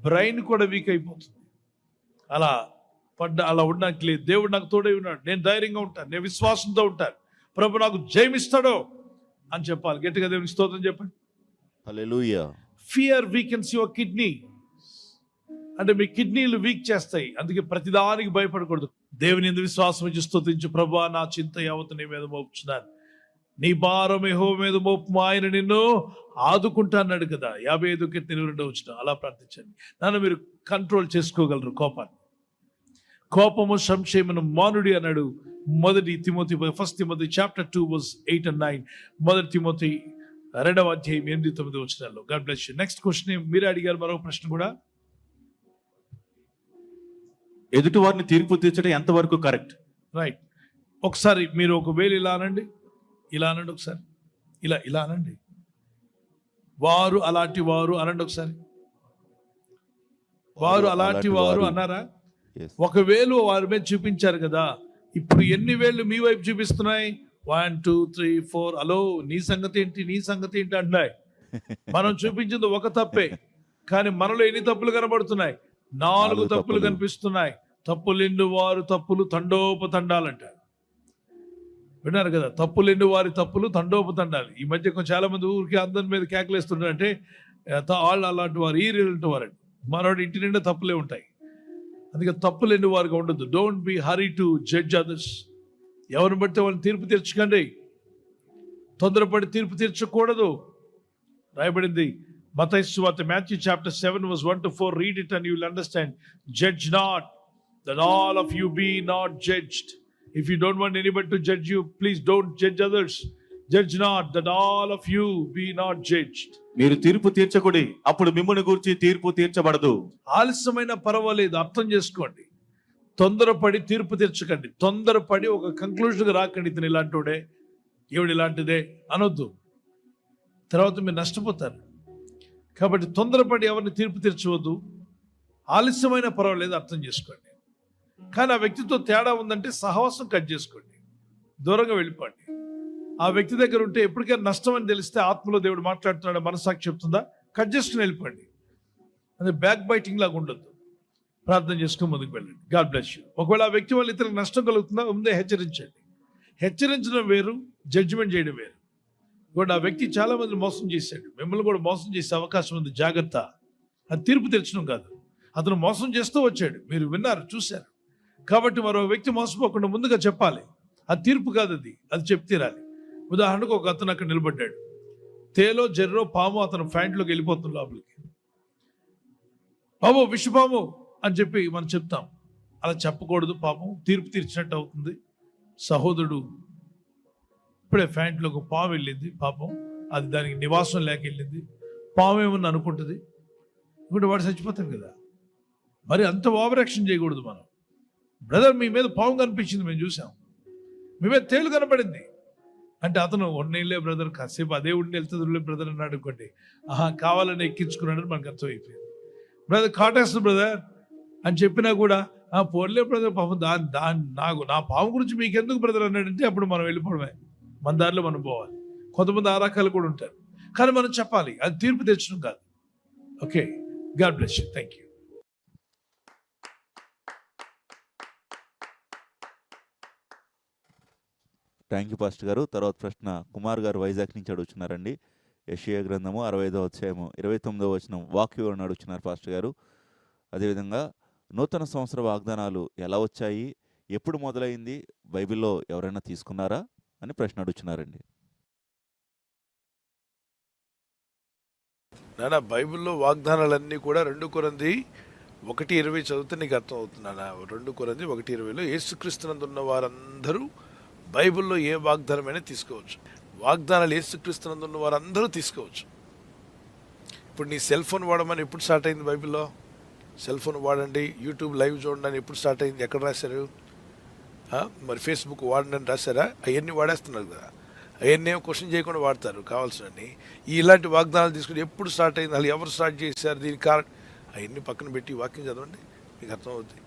బ్రెయిన్ కూడా వీక్ అయిపోతుంది. అలా ఉండడానికి లేదు. దేవుడు నాకు తోడై ఉన్నాడు, నేను ధైర్యంగా ఉంటాను, నేను విశ్వాసంతో ఉంటాను, ప్రభు నాకు జయమిస్తాడో అని చెప్పాలి. గట్టిగా దేవునికి స్తోత్రం చెప్పండి. Hallelujah. Fear weakens your kidney. అంటే మీ కిడ్నీలు వీక్ చేస్తాయి. అందుకే ప్రతిదానికి భయపడకూడదు. దేవుని యందు విశ్వాసం ఉంచి స్తుతించు. ప్రభువా, నా చింత యావత్తు నీ మీద మోపుచున్నాను, నీ భారం యెహోవా మీద మోపు, ఆయన నిన్ను ఆదుకుంటా అన్నాడు కదా. 55:22 అలా ప్రార్థించండి. నన్ను మీరు కంట్రోల్ చేసుకోగలరు కోపాన్ని. కోపము సంశయమును మానుడి అన్నాడు 1 Timothy 2:8-9. 1 Timothy 2:8-9. God bless you. Next question మీరు అడిగారు, మరో ప్రశ్న కూడా. ఎదుటి వారిని తీర్పు తీర్చడం ఎంతవరకు కరెక్ట్? రైట్. ఒకసారి మీరు ఒకవేళ ఇలా అనండి, ఒకసారి ఇలా అనండి. వారు అలాంటి వారు అనండి ఒకసారి. వారు అలాంటి వారు అన్నారా? ఒకవేళ వారి మీద చూపించారు కదా, ఇప్పుడు ఎన్ని వేళ్ళు మీ వైపు చూపిస్తున్నాయి? 1 2 3 4. హలో, నీ సంగతి ఏంటి అంటున్నాయి. మనం చూపించింది ఒక తప్పే, కానీ మనలో ఎన్ని తప్పులు కనబడుతున్నాయి? 4 తప్పులు కనిపిస్తున్నాయి. తప్పులెండు వారు తప్పులు తండోపతండాలంటారు. విన్నారు కదా, తప్పులెండు వారి తప్పులు తండోపతండాలు. ఈ మధ్య చాలా మంది ఊరికి అందరి మీద కేకలేస్తుంటారంటే వాళ్ళు అలాంటి వారు, ఈ రిలేంటి వారండి. మనోడు ఇంటి నిండా తప్పులే ఉంటాయి. అందుకే తప్పులెండు వారుగా ఉండదు. Don't be hurry to judge others. ఎవరిని బట్టి వాళ్ళని తీర్పు తీర్చకండి. తొందరపడి తీర్పు తీర్చకూడదు. రాయబడింది మత్తయి సువార్త, Matthew chapter 7:1-4. Read it and you will understand. Judge not, that all of you be not judged. If you don't want anybody to judge you, please don't judge others. Judge not, that all of you be not judged. మీరు తీర్పు తీర్చకుడి, అప్పుడు మిమ్ముని గూర్చి తీర్పు తీర్చబడదు. ఆలస్యమైన పర్వాలేదు, అర్థం చేసుకోండి. తొందరపడి తీర్పు తీర్చకండి. తొందరపడి ఒక కంక్లూజన్కి రాకండి. ఇతను ఇలాంటివాడే, ఈవిడ ఇలాంటిదే అనొద్దు. తర్వాత మీరు నష్టపోతారు. కాబట్టి తొందరపడి ఎవరిని తీర్పు తీర్చవద్దు. ఆలస్యమైన పర్వాలేదు, అర్థం చేసుకోండి. కానీ ఆ వ్యక్తితో తేడా ఉందంటే సహవాసం కట్ చేసుకోండి, దూరంగా వెళ్ళిపోండి. ఆ వ్యక్తి దగ్గర ఉంటే ఎప్పటికైనా నష్టం అని తెలిస్తే, ఆత్మలో దేవుడు మాట్లాడుతున్నాడు, మనసాక్షి చెప్తుందా, కట్ చేసుకుని వెళ్ళిపోండి. అది బ్యాక్ బైటింగ్ లాగా ఉండొద్దు. ప్రార్థన చేసుకుని ముందుకు వెళ్ళండి. God bless you. ఒకవేళ ఆ వ్యక్తి వల్ల ఇతరులకు నష్టం కలుగుతుందా, ముందే హెచ్చరించండి. హెచ్చరించడం వేరు, జడ్జిమెంట్ చేయడం వేరు. కూడా ఆ వ్యక్తి చాలా మంది మోసం చేశాడు, మిమ్మల్ని కూడా మోసం చేసే అవకాశం ఉంది, జాగ్రత్త. అది తీర్పు తెచ్చడం కాదు, అతను మోసం చేస్తూ వచ్చాడు, మీరు విన్నారు, చూశారు. కాబట్టి మరో వ్యక్తి మోసపోకుండా ముందుగా చెప్పాలి. అది తీర్పు కాదు, అది చెప్తీరాలి. ఉదాహరణకు ఒక అతను అక్కడ నిలబడ్డాడు, తేలో జర్రో పాము అతను ప్యాంట్లోకి వెళ్ళిపోతుంది లోపలికి. బాబు విషపాము అని చెప్పి మనం చెప్తాం. అలా చెప్పకూడదు, పాపం తీర్పు తీర్చినట్టు అవుతుంది. సహోదరుడు ఇప్పుడే ఫ్యాంట్లో ఒక పాము వెళ్ళింది, పాపం అది దానికి నివాసం లేక వెళ్ళింది. పాము ఏమన్నా అనుకుంటుంది, ఇప్పుడు వాడు చచ్చిపోతాడు కదా. మరి అంత ఓవర్ యాక్షన్ చేయకూడదు మనం. బ్రదర్ మీ మీద పాము కనిపించింది, మేము చూసాం, మీ మీద తేలు కనపడింది అంటే అతను ఉన్నీళ్ళే బ్రదర్, కాసేపు అదే ఉండి వెళ్తుంది బ్రదర్ అన్నాడు అనుకోండి. కావాలని ఎక్కించుకున్నాడని మనకు అర్థమైపోయింది. బ్రదర్ కాటేస్తుంది బ్రదర్ అని చెప్పినా కూడా పోన్లే బ్రదర్, పాపం నా పాము గురించి మీకు ఎందుకు బ్రదర్ అన్నాడంటే అప్పుడు మనం వెళ్ళిపోవడమే, మన దారిలో మనం పోవాలి. కొంతమంది ఆ రకాలు కూడా ఉంటారు, కానీ మనం చెప్పాలి, అది తీర్పు తెచ్చడం కాదు. Okay, God bless you, thank you. Thank you pastor గారు. తర్వాత ప్రశ్న కుమార్ గారు వైజాగ్ నుంచి అడుగుతున్నారండి. యెషయా గ్రంథము 65వ అధ్యాయము 29వ వచనం వాక్యం అడుగుతున్నారు పాస్టర్ గారు. అదేవిధంగా నూతన సంవత్సర వాగ్దానాలు ఎలా వచ్చాయి, ఎప్పుడు మొదలైంది, బైబిల్లో ఎవరైనా తీసుకున్నారా అని ప్రశ్న అడుగుతున్నారండి. నానా బైబిల్లో వాగ్దానాలన్నీ కూడా 2 కొరింథీ 1:20 చదివితే నీకు అర్థం అవుతుందా? 2 కొరింథీ 1:20లో యేసుక్రీస్తునందు ఉన్న వారందరూ బైబిల్లో ఏ వాగ్దానమైనా తీసుకోవచ్చు. వాగ్దానాలు యేసుక్రీస్తునందు ఉన్న వారందరూ తీసుకోవచ్చు. ఇప్పుడు నీ సెల్ ఫోన్ వాడమని ఎప్పుడు స్టార్ట్ అయింది బైబిల్లో? సెల్ ఫోన్ వాడండి, యూట్యూబ్ లైవ్ చూడండి అని ఎప్పుడు స్టార్ట్ అయింది? ఎక్కడ రాశారు? మరి ఫేస్బుక్ వాడండి అని రాశారా? అవన్నీ వాడేస్తున్నారు కదా, అవన్నీ ఏమో క్వశ్చన్ చేయకుండా వాడతారు కావాల్సినవి. ఇలాంటి వాగ్దానాలు తీసుకుని ఎప్పుడు స్టార్ట్ అయింది, వాళ్ళు ఎవరు స్టార్ట్ చేశారు, దీనికి కారణం అవన్నీ పక్కన పెట్టి వాక్యం చదవండి, మీకు అర్థమవుతుంది.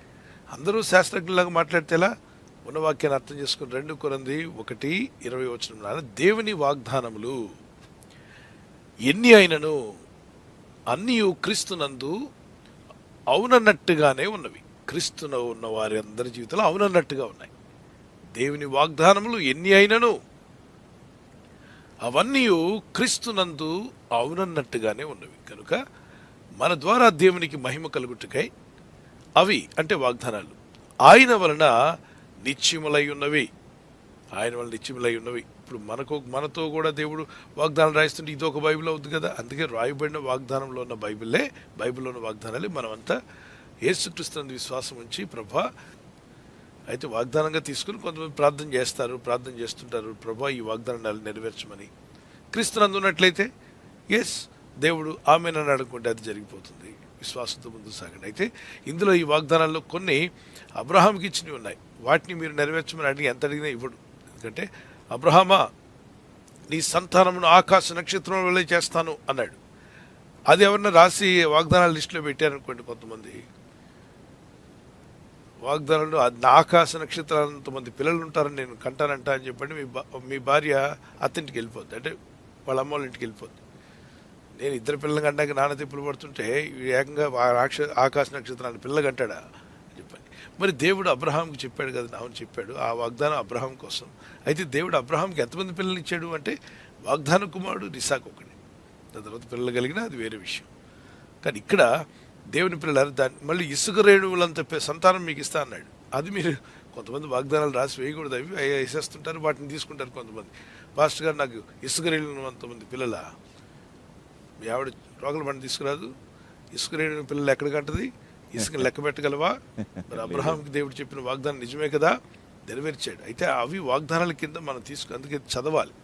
అందరూ శాస్త్రజ్ఞులాగా మాట్లాడితేలా ఉన్న వాక్యాన్ని అర్థం చేసుకుని 2 కొరింథీ 1:20 వచనం, దేవుని వాగ్దానములు ఎన్ని అయినను అన్నీ క్రీస్తునందు అవునన్నట్టుగానే ఉన్నవి. క్రీస్తున ఉన్న వారి అందరి జీవితంలో అవునన్నట్టుగా ఉన్నాయి. దేవుని వాగ్దానములు ఎన్ని అయినను అవన్నీ క్రీస్తునందు అవునన్నట్టుగానే ఉన్నవి. కనుక మన ద్వారా దేవునికి మహిమ కలుగుటకై అవి అంటే వాగ్దానాలు ఆయన వలన నిత్యములై ఉన్నవి. ఆయన వలన నిత్యములై ఉన్నవి. ఇప్పుడు మనతో కూడా దేవుడు వాగ్దానాలు రాయిస్తుంటే ఇది ఒక బైబిల్ అవుతుంది కదా. అందుకే రాయబడిన వాగ్దానంలో ఉన్న బైబిల్లో ఉన్న వాగ్దానాలే మనమంతా యేసుక్రీస్తునందు విశ్వాసం ఉంచి ప్రభా అయితే వాగ్దానంగా తీసుకుని కొంతమంది ప్రార్థన చేస్తుంటారు, ప్రభా ఈ వాగ్దానాలు నెరవేర్చమని. క్రీస్తునందు ఉన్నట్లయితే ఎస్ దేవుడు ఆమేనని అనుకుంటే అది జరిగిపోతుంది. విశ్వాసంతో ముందుకు సాగండి. అయితే ఇందులో ఈ వాగ్దానాల్లో కొన్ని అబ్రహాంకి ఇచ్చినవి ఉన్నాయి. వాటిని మీరు నెరవేర్చమని అడిగి ఎంత అడిగినా ఇవ్వడు. ఎందుకంటే అబ్రహామా నీ సంతానమును ఆకాశ నక్షత్రం వల్లే చేస్తాను అన్నాడు. అది ఎవరన్నా రాసి వాగ్దానాల లిస్టులో పెట్టారనుకోండి, కొంతమంది వాగ్దానాలు ఆకాశ నక్షత్రాలంతమంది పిల్లలు ఉంటారని నేను కంటానంట అని చెప్పండి, మీ భార్య అత్తింటికి వెళ్ళిపోద్ది, అంటే వాళ్ళ అమ్మ వాళ్ళ ఇంటికి వెళ్ళిపోద్ది. నేను 2 పిల్లలు కంటాక నాన్న తిప్పులు పడుతుంటే ఏకంగా ఆకాశ నక్షత్రాన్ని పిల్లలు కంటాడా అని చెప్పండి. మరి దేవుడు అబ్రహాంకి చెప్పాడు కదా, అవును చెప్పాడు. ఆ వాగ్దానం అబ్రహాం కోసం. అయితే దేవుడు అబ్రహాంకి ఎంతమంది పిల్లలు ఇచ్చాడు అంటే వాగ్దాన కుమారుడు ఇస్సాకు ఒకటి, దాని తర్వాత పిల్లలు కలిగినా అది వేరే విషయం. కానీ ఇక్కడ దేవుని పిల్లలు దాన్ని మళ్ళీ ఇసుక రేణువులంత సంతానం మీకు ఇస్తా అన్నాడు. అది మీరు కొంతమంది వాగ్దానాలు రాసి వేయకూడదు, అవి వేసేస్తుంటారు, వాటిని తీసుకుంటారు కొంతమంది. పాస్టర్ గారు నాకు ఇసుక రేణువులు అంతమంది పిల్లల, మీ ఆవిడ రోగల బండి తీసుకురాదు, ఇసుక రేణువుల పిల్లలు ఎక్కడ కట్టది, ఇసుకని లెక్క పెట్టగలవా? మరి అబ్రహాంకి దేవుడు చెప్పిన వాగ్దానం నిజమే కదా, నెరవేర్చాడు. అయితే అవి వాగ్దానాల కింద మనం అందుకే చదవాలి.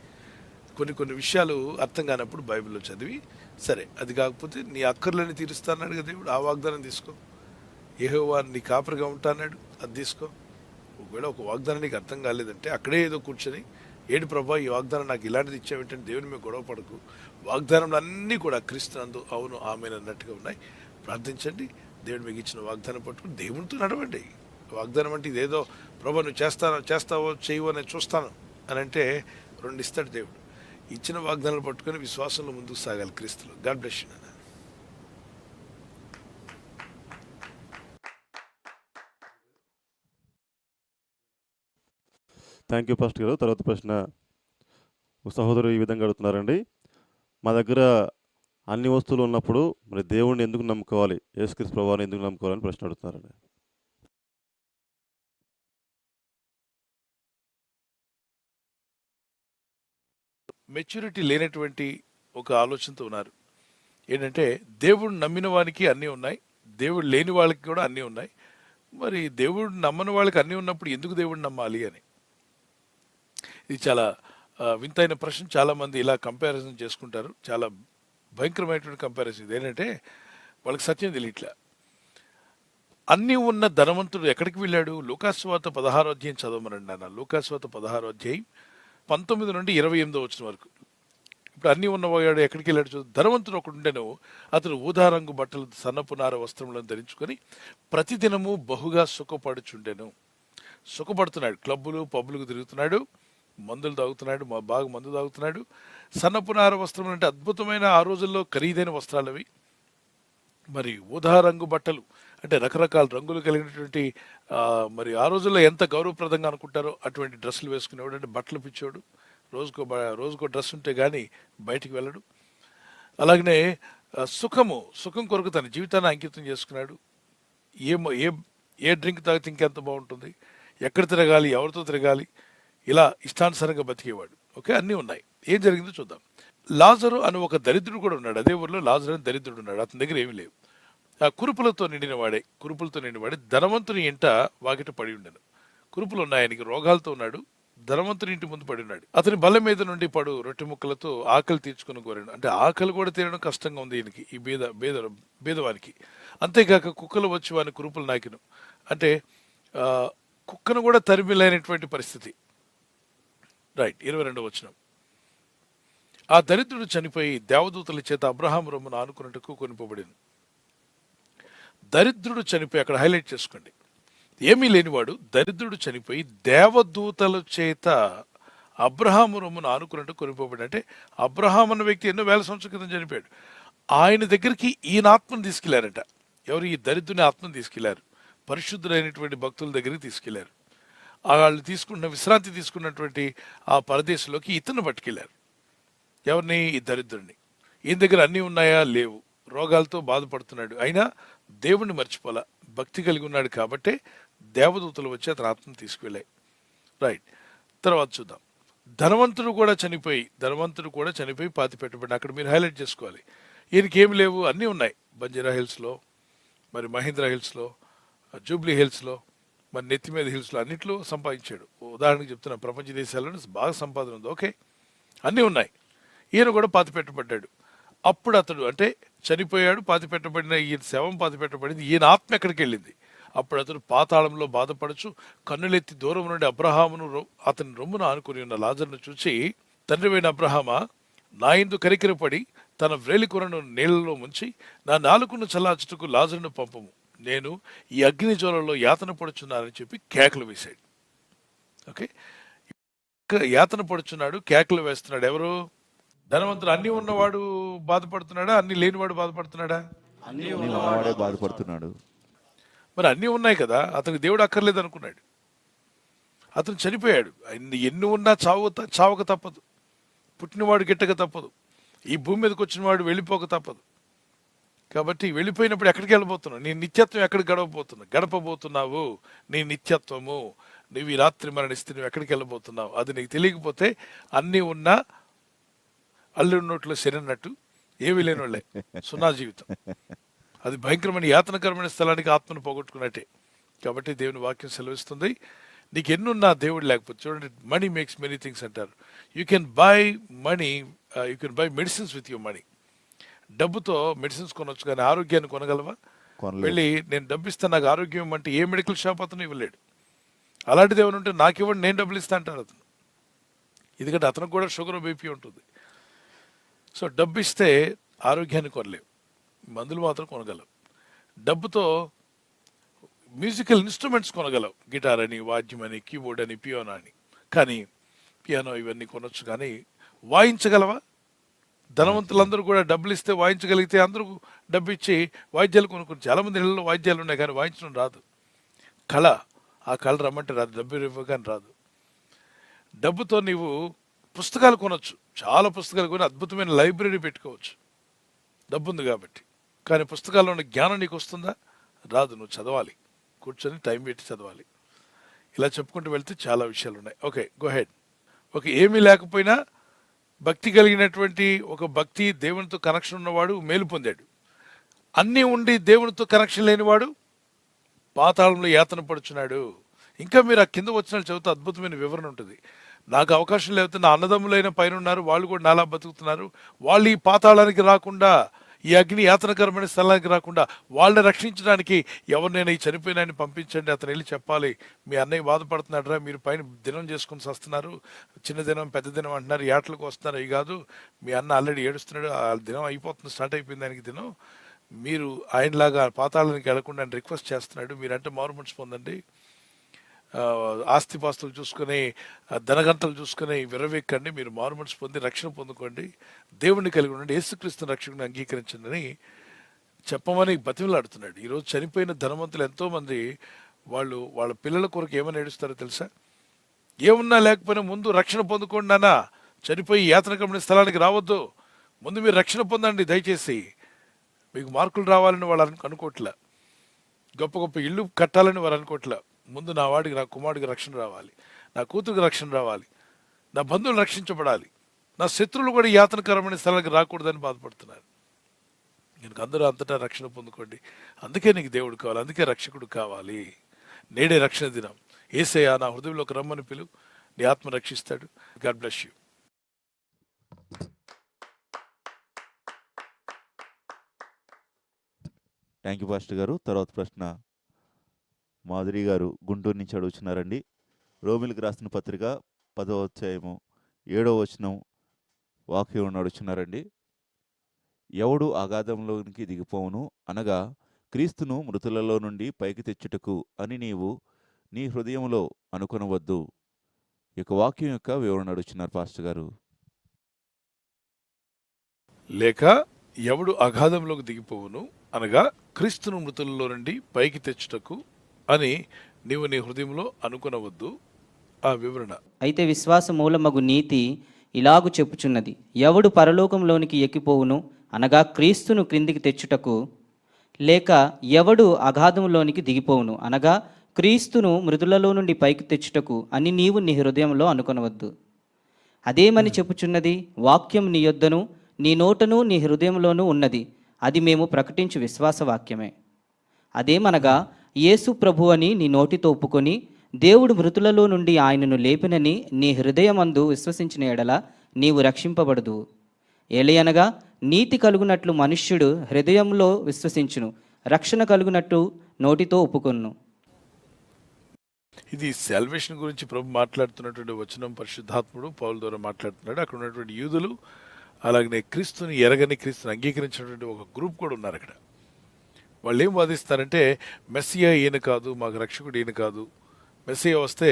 కొన్ని విషయాలు అర్థం కానప్పుడు బైబిల్లో చదివి, సరే అది కాకపోతే నీ అక్కర్లని తీరుస్తా అన్నాడు కదా దేవుడు, ఆ వాగ్దానం తీసుకో. యెహోవా నీ కాపరిగా ఉంటా అన్నాడు, అది తీసుకో. ఒకవేళ ఒక వాగ్దానం నీకు అర్థం కాలేదంటే అక్కడే ఏదో కూర్చొని ఏడు ప్రభా ఈ వాగ్దానం నాకు ఇలాంటిది ఇచ్చావేంటంటే దేవుని మీద గొడవ పడకు. వాగ్దానంలో అన్నీ కూడా క్రీస్తునందు అవును ఆమెను అన్నట్టుగా ఉన్నాయి. ప్రార్థించండి, దేవుడు మీకు ఇచ్చిన వాగ్దానం పట్టుకుని దేవునితో నడవండి. వాగ్దానం అంటే ఇదేదో ప్రభా నువ్వు చేస్తావో చేయవో నేను చూస్తాను అని అంటే 2 ఇస్తాడు దేవుడు. ఇచ్చిన వాగ్దానాలు పట్టుకొని విశ్వాసంలో ముందుకు సాగాలి క్రీస్తులో. God bless you. Thank you pastor గారు. తర్వాత ప్రశ్న సహోదరు ఈ విధంగా అడుగుతున్నారండి, మా దగ్గర అన్ని వస్తువులు ఉన్నప్పుడు మరి దేవుడిని ఎందుకు నమ్ముకోవాలి, యేసుక్రీస్తు ప్రభువుని ఎందుకు నమ్ముకోవాలని ప్రశ్న అడుగుతున్నారండి. మెచ్యూరిటీ లేనటువంటి ఒక ఆలోచనతో ఉన్నారు. ఏంటంటే దేవుడు నమ్మిన వానికి అన్నీ ఉన్నాయి, దేవుడు లేని వాళ్ళకి కూడా అన్నీ ఉన్నాయి. మరి దేవుడు నమ్మని వాళ్ళకి అన్నీ ఉన్నప్పుడు ఎందుకు దేవుడు నమ్మాలి అని. ఇది చాలా వింతైన ప్రశ్న. చాలామంది ఇలా కంపారిజన్ చేసుకుంటారు. చాలా భయంకరమైనటువంటి కంపారిజన్. ఇది ఏంటంటే వాళ్ళకి సత్యం తెలియట్లే. అన్నీ ఉన్న ధనవంతుడు ఎక్కడికి వెళ్ళాడు? లూకాసువార్త 16వ అధ్యాయం చదవమనండి నాన్న. లూకాసువార్త 16వ అధ్యాయం 19 నుండి 28 వచ్చిన వరకు. ఇప్పుడు అన్నీ ఉన్నవాడు ఎక్కడికి వెళ్ళాడు చూద్దాం. ధనవంతుడు ఒకడు ఉండెను. అతడు ఊదా రంగు బట్టలు సన్నపు నార వస్త్రములను ధరించుకొని ప్రతిదినము బహుగా సుఖపడుచుండెను. సుఖపడుతున్నాడు. క్లబ్బులు పబ్బులకు తిరుగుతున్నాడు, మందులు తాగుతున్నాడు, బాగా మందు తాగుతున్నాడు. సన్నపు నార వస్త్రములు అంటే అద్భుతమైన, ఆ రోజుల్లో ఖరీదైన వస్త్రాలు అవి. మరి ఊదా రంగు బట్టలు అంటే రకరకాల రంగులు కలిగినటువంటి, మరి ఆ రోజుల్లో ఎంత గౌరవప్రదంగా అనుకుంటారో అటువంటి డ్రెస్సులు వేసుకునేవాడు. అంటే బట్టలు పిచ్చోడు. రోజుకో డ్రెస్ ఉంటే కానీ బయటికి వెళ్ళడు. అలాగనే సుఖం కొరకు తన జీవితాన్ని అంకితం చేసుకున్నాడు. ఏ డ్రింక్ తాగితే ఇంకెంత బాగుంటుంది, ఎక్కడ తిరగాలి, ఎవరితో తిరగాలి, ఇలా ఇష్టానుసారంగా బతికేవాడు. ఓకే, అన్నీ ఉన్నాయి. ఏం జరిగిందో చూద్దాం. లాజరు అని ఒక దరిద్రుడు కూడా ఉన్నాడు. అదే ఊరిలో లాజరు అని దరిద్రుడు ఉన్నాడు. అతని దగ్గర ఏమీ లేవు. ఆ కురుపులతో నిండినవాడే ధనవంతుని ఇంట వాకిట పడి ఉండను. కురుపులు ఉన్నాయి, ఆయనకి రోగాలతో ఉన్నాడు. ధనవంతుని ఇంటి ముందు పడి ఉన్నాడు. అతని బల్ల మీద నుండి పడు రొట్టె ముక్కలతో ఆకలి తీర్చుకుని కోరాడు. అంటే ఆకలి కూడా తీరడం కష్టంగా ఉంది ఈయనకి, ఈ బీదవానికి. అంతేకాక కుక్కలు వచ్చి వాని కురుపులు నాకిను. అంటే కుక్కను కూడా తరిమిలేనటువంటి పరిస్థితి. రైట్, 22వ వచనం. ఆ దరిద్రుడు చనిపోయి దేవదూతల చేత అబ్రహాము రొమ్మును ఆనుకున్నట్టుకు కొనిపోబడింది. దరిద్రుడు చనిపోయి, అక్కడ హైలైట్ చేసుకోండి, ఏమీ లేనివాడు దరిద్రుడు చనిపోయి దేవదూతల చేత అబ్రహాము రొమ్మును ఆనుకున్నట్టు కొనిపోబడి. అంటే అబ్రహాం అన్న వ్యక్తి ఎన్నో వేల సంవత్సరాల క్రితం చనిపోయాడు. ఆయన దగ్గరికి ఈయన ఆత్మను తీసుకెళ్లారట. ఎవరు? ఈ దరిద్రుని ఆత్మను తీసుకెళ్లారు. పరిశుద్ధులైనటువంటి భక్తుల దగ్గరికి తీసుకెళ్లారు. వాళ్ళు విశ్రాంతి తీసుకున్నటువంటి ఆ పరదేశంలోకి ఇతను పట్టుకెళ్లారు. ఎవరిని? ఈ దరిద్రుడిని. ఈయన దగ్గర అన్నీ ఉన్నాయా? లేవు. రోగాలతో బాధపడుతున్నాడు. అయినా దేవుణ్ణి మర్చిపోలా, భక్తి కలిగి ఉన్నాడు. కాబట్టే దేవదూతలు వచ్చి అతని ఆత్మను తీసుకువెళ్ళాయి. రైట్, తర్వాత చూద్దాం. ధనవంతుడు కూడా చనిపోయి పాతి పెట్టబడి. అక్కడ మీరు హైలైట్ చేసుకోవాలి. ఈయనకి ఏమి లేవు, అన్నీ ఉన్నాయి. బంజారా హిల్స్లో, మరి మహీంద్రా హిల్స్లో, జూబ్లీ హిల్స్లో, మరి నెత్తిమీద హిల్స్లో అన్నింటిలో సంపాదించాడు. ఉదాహరణకు చెప్తున్నా, ప్రపంచ దేశాల్లోనే బాగా సంపాదన ఉంది. ఓకే, అన్నీ ఉన్నాయి. ఈయన కూడా పాతి పెట్టబడ్డాడు. అప్పుడు అతడు, అంటే చనిపోయాడు, పాతి పెట్టబడిన ఈయన శవం పాతి పెట్టబడింది. ఈయన ఆత్మ ఎక్కడికి వెళ్ళింది? అప్పుడు అతడు పాతాళంలో బాధపడుచు కన్నులెత్తి దూరం నుండి అబ్రహామును అతని రొమ్మును ఆనుకుని ఉన్న లాజరును చూసి, తండ్రివైన అబ్రహామా, నా యందు కనికరపడి తన వ్రేలికొరను నీళ్లలో ముంచి నా నాలుకను చల్లార్చుటకు లాజరును పంపము, నేను ఈ అగ్ని జ్వాలలో యాతన పడుచున్నానని చెప్పి కేకలు వేశాడు. ఓకే, యాతన పడుచున్నాడు, కేకలు వేస్తున్నాడు. ఎవరు? ధనవంతుడు. అన్నీ ఉన్నవాడు బాధపడుతున్నాడా? అన్నీ లేనివాడు బాధపడుతున్నాడా? అన్నీ ఉన్నవాడే బాధపడుతున్నాడు. మరి అన్నీ ఉన్నాయి కదా, అతనికి దేవుడు అక్కర్లేదు అనుకున్నాడు. అతను చనిపోయాడు. ఎన్ని ఉన్నా చావక తప్పదు. పుట్టినవాడు గిట్టక తప్పదు. ఈ భూమి మీదకి వచ్చిన వాడు వెళ్ళిపోక తప్పదు. కాబట్టి వెళ్ళిపోయినప్పుడు ఎక్కడికి వెళ్ళబోతున్నావు? నీ నిత్యత్వం ఎక్కడికి గడపబోతున్నావు? నీ నిత్యత్వము, నువ్వు ఈ రాత్రి మరణిస్తే నువ్వు ఎక్కడికి వెళ్ళబోతున్నావు? అది నీకు తెలియకపోతే అన్నీ ఉన్నా అల్లుడి నోట్లో శరన్నట్టు ఏమీ లేని వాళ్ళే, సున్నా జీవితం. అది భయంకరమైన యాతనకరమైన స్థలానికి ఆత్మను పోగొట్టుకున్నట్టే. కాబట్టి దేవుని వాక్యం సెలవిస్తుంది, నీకు ఎన్నున్నా దేవుడు లేకపోతే. చూడండి, మనీ మేక్స్ మెనీ థింగ్స్ అంటారు. You can buy medicines with your money. డబ్బుతో మెడిసిన్స్ కొనొచ్చు, కానీ ఆరోగ్యాన్ని కొనగలవా? వెళ్ళి నేను డబ్బు ఇస్తాను, నాకు ఆరోగ్యం ఇవ్వమంటే ఏ మెడికల్ షాప్ అతను ఇవ్వలేడు. అలాంటిది ఏమైనా ఉంటే నాకు ఇవ్వండి, నేను డబ్బులు ఇస్తా అంటారు అతను. ఎందుకంటే అతనికి కూడా షుగర్, బీపీ ఉంటుంది. సో డబ్బు ఇస్తే ఆరోగ్యాన్ని కొనలేవు, మందులు మాత్రం కొనగలవు. డబ్బుతో మ్యూజికల్ ఇన్స్ట్రుమెంట్స్ కొనగలవు, గిటార్ అని, వాద్యం అని, కీబోర్డ్ అని, పియానో అని. కానీ పియానో ఇవన్నీ కొనొచ్చు, కానీ వాయించగలవా? ధనవంతులందరూ కూడా డబ్బులు ఇస్తే వాయించగలిగితే అందరూ డబ్బు ఇచ్చి వాయిద్యాలు కొనుక్కొని, చాలామంది ఇళ్ళలో వాయిద్యాలు ఉన్నాయి కానీ వాయించడం రాదు. కళ, ఆ కళ రమ్మంటే రాదు, డబ్బు ఇవ్వగానే రాదు. డబ్బుతో నీవు పుస్తకాలు కొనొచ్చు, చాలా పుస్తకాలు కొని అద్భుతమైన లైబ్రరీ పెట్టుకోవచ్చు, డబ్బు ఉంది కాబట్టి. కానీ పుస్తకాల్లో ఉన్న జ్ఞానం నీకు వస్తుందా? రాదు. నువ్వు చదవాలి, కూర్చొని టైం పెట్టి చదవాలి. ఇలా చెప్పుకుంటూ వెళ్తే చాలా విషయాలు ఉన్నాయి. Okay, go head. ఓకే, ఏమీ లేకపోయినా భక్తి కలిగినటువంటి ఒక భక్తి దేవునితో కనెక్షన్ ఉన్నవాడు మేలు పొందాడు. అన్నీ ఉండి దేవునితో కనెక్షన్ లేనివాడు పాతాళంలో యాతన పడుచున్నాడు. ఇంకా మీరు ఆ కింద వచ్చిన చదివితే అద్భుతమైన వివరణ ఉంటుంది. నాకు అవకాశం లేకపోతే నా అన్నదమ్ములైన పైన ఉన్నారు, వాళ్ళు కూడా నాలా బతుకుతున్నారు. వాళ్ళు ఈ పాతాళానికి రాకుండా, ఈ అగ్ని యాతనకరమైన స్థలానికి రాకుండా వాళ్ళని రక్షించడానికి ఎవరినైనా ఈ చనిపోయినాన్ని పంపించండి, అతను వెళ్ళి చెప్పాలి, మీ అన్నయ్య బాధపడుతున్నాడరా, మీరు పైన దినం చేసుకుని వస్తున్నారు, చిన్న దినం పెద్ద దినం అంటున్నారు, ఏటలకు వస్తున్నారు, అవి కాదు, మీ అన్న ఆల్రెడీ ఏడుస్తున్నాడు, ఆ దినం అయిపోతుంది, స్టార్ట్ అయిపోయింది దానికి దినం, మీరు ఆయనలాగా పాతాళానికి వెళ్లకుండా ఆయన రిక్వెస్ట్ చేస్తున్నాడు, మీరంటే మారుమనసు పొందండి, ఆస్తిపాస్తులు చూసుకుని ధనగంతలు చూసుకుని విరవేక్కండి, మీరు మారుమనసు పొంది రక్షణ పొందుకోండి, దేవుణ్ణి కలిగి ఉండండి, యేసుక్రీస్తు రక్షకుని అంగీకరించండి అని చెప్పమని బతిమలాడుతున్నాడు. ఈరోజు చనిపోయిన ధనవంతులు ఎంతోమంది వాళ్ళు వాళ్ళ పిల్లల కొరకు ఏమని ఏడుస్తారో తెలుసా? ఏమున్నా లేకపోయినా ముందు రక్షణ పొందుకోండి నాన్న, చనిపోయి యాతనకమైన స్థలానికి రావద్దు, ముందు మీరు రక్షణ పొందండి దయచేసి, మీకు మార్కులు రావాలని వాళ్ళు అనుకోవట్లే, గొప్ప గొప్ప ఇల్లు కట్టాలని వారు అనుకోవట్లే, ముందు నా వాడికి, నా కుమారుడికి రక్షణ రావాలి, నా కూతురికి రక్షణ రావాలి, నా బంధువులు రక్షించబడాలి, నా శత్రువులు కూడా యాతనకరమైన స్థలానికి రాకూడదని బాధపడుతున్నారు. నీకు అందరూ అంతటా రక్షణ పొందుకోండి, అందుకే నీకు దేవుడు కావాలి, అందుకే రక్షకుడు కావాలి. నేడే రక్షణ దినం. యేసయ్యా నా హృదయంలోకి రమ్మని పిలువు, నీ ఆత్మ రక్షిస్తాడు. God bless you. Thank you pastor గారు. తర్వాత ప్రశ్న మాధురి గారు గుంటూరు నుంచి అడుగుతున్నారండి. రోమిలకు రాసిన పత్రిక 10వ అధ్యాయము 7వ వచనం వాక్యం అడుగుతున్నారండి. ఎవడు అగాధంలోనికి దిగిపోవును అనగా క్రీస్తును మృతులలో నుండి పైకి తెచ్చుటకు అని నీవు నీ హృదయంలో అనుకొనవద్దు. ఈ యొక్క వాక్యం యొక్క వివరణ అడుగుతున్నారు పాస్టర్ గారు. లేక ఎవడు అగాధంలోకి దిగిపోవును అనగా క్రీస్తును మృతులలో నుండి పైకి తెచ్చుటకు అని నీవు నీ హృదయంలో అనుకొనవద్దు. ఆ వివరణ. అయితే విశ్వాస మూలమగు నీతి ఇలాగు చెప్పుచున్నది, ఎవడు పరలోకంలోనికి ఎక్కిపోవును అనగా క్రీస్తును క్రిందికి తెచ్చుటకు, లేక ఎవడు అగాధంలోనికి దిగిపోవును అనగా క్రీస్తును మృతులలో నుండి పైకి తెచ్చుటకు అని నీవు నీ హృదయంలో అనుకొనవద్దు. అదేమని చెప్పుచున్నది? వాక్యం నీ యొద్దను నీ నోటను నీ హృదయంలోనూ ఉన్నది, అది మేము ప్రకటించు విశ్వాస వాక్యమే. అదేమనగా యేసు ప్రభు అని నీ నోటితో ఒప్పుకొని దేవుడు మృతులలో నుండి ఆయనను లేపినని నీ హృదయమందు విశ్వసించిన ఎడల నీవు రక్షింపబడదు. ఏలయనగా నీతి కలుగునట్లు మనుష్యుడు హృదయంలో విశ్వసించును, రక్షణ కలుగునట్టు నోటితో ఒప్పుకొను. ఇది సాల్వేషన్ గురించి ప్రభు మాట్లాడుతున్నటువంటి వచనం పరిశుద్ధాత్ముడు పౌలు ద్వారా మాట్లాడుతున్నాడు. అక్కడ ఉన్నటువంటి యూదులు, అలాగనే క్రీస్తుని ఎరగని, క్రీస్తుని అంగీకరించినటువంటి ఒక గ్రూప్ కూడా ఉన్నారు అక్కడ. వాళ్ళు ఏం వాదిస్తారంటే మెస్సియా ఈయన కాదు, మాకు రక్షకుడు ఈయన కాదు, మెస్సియా వస్తే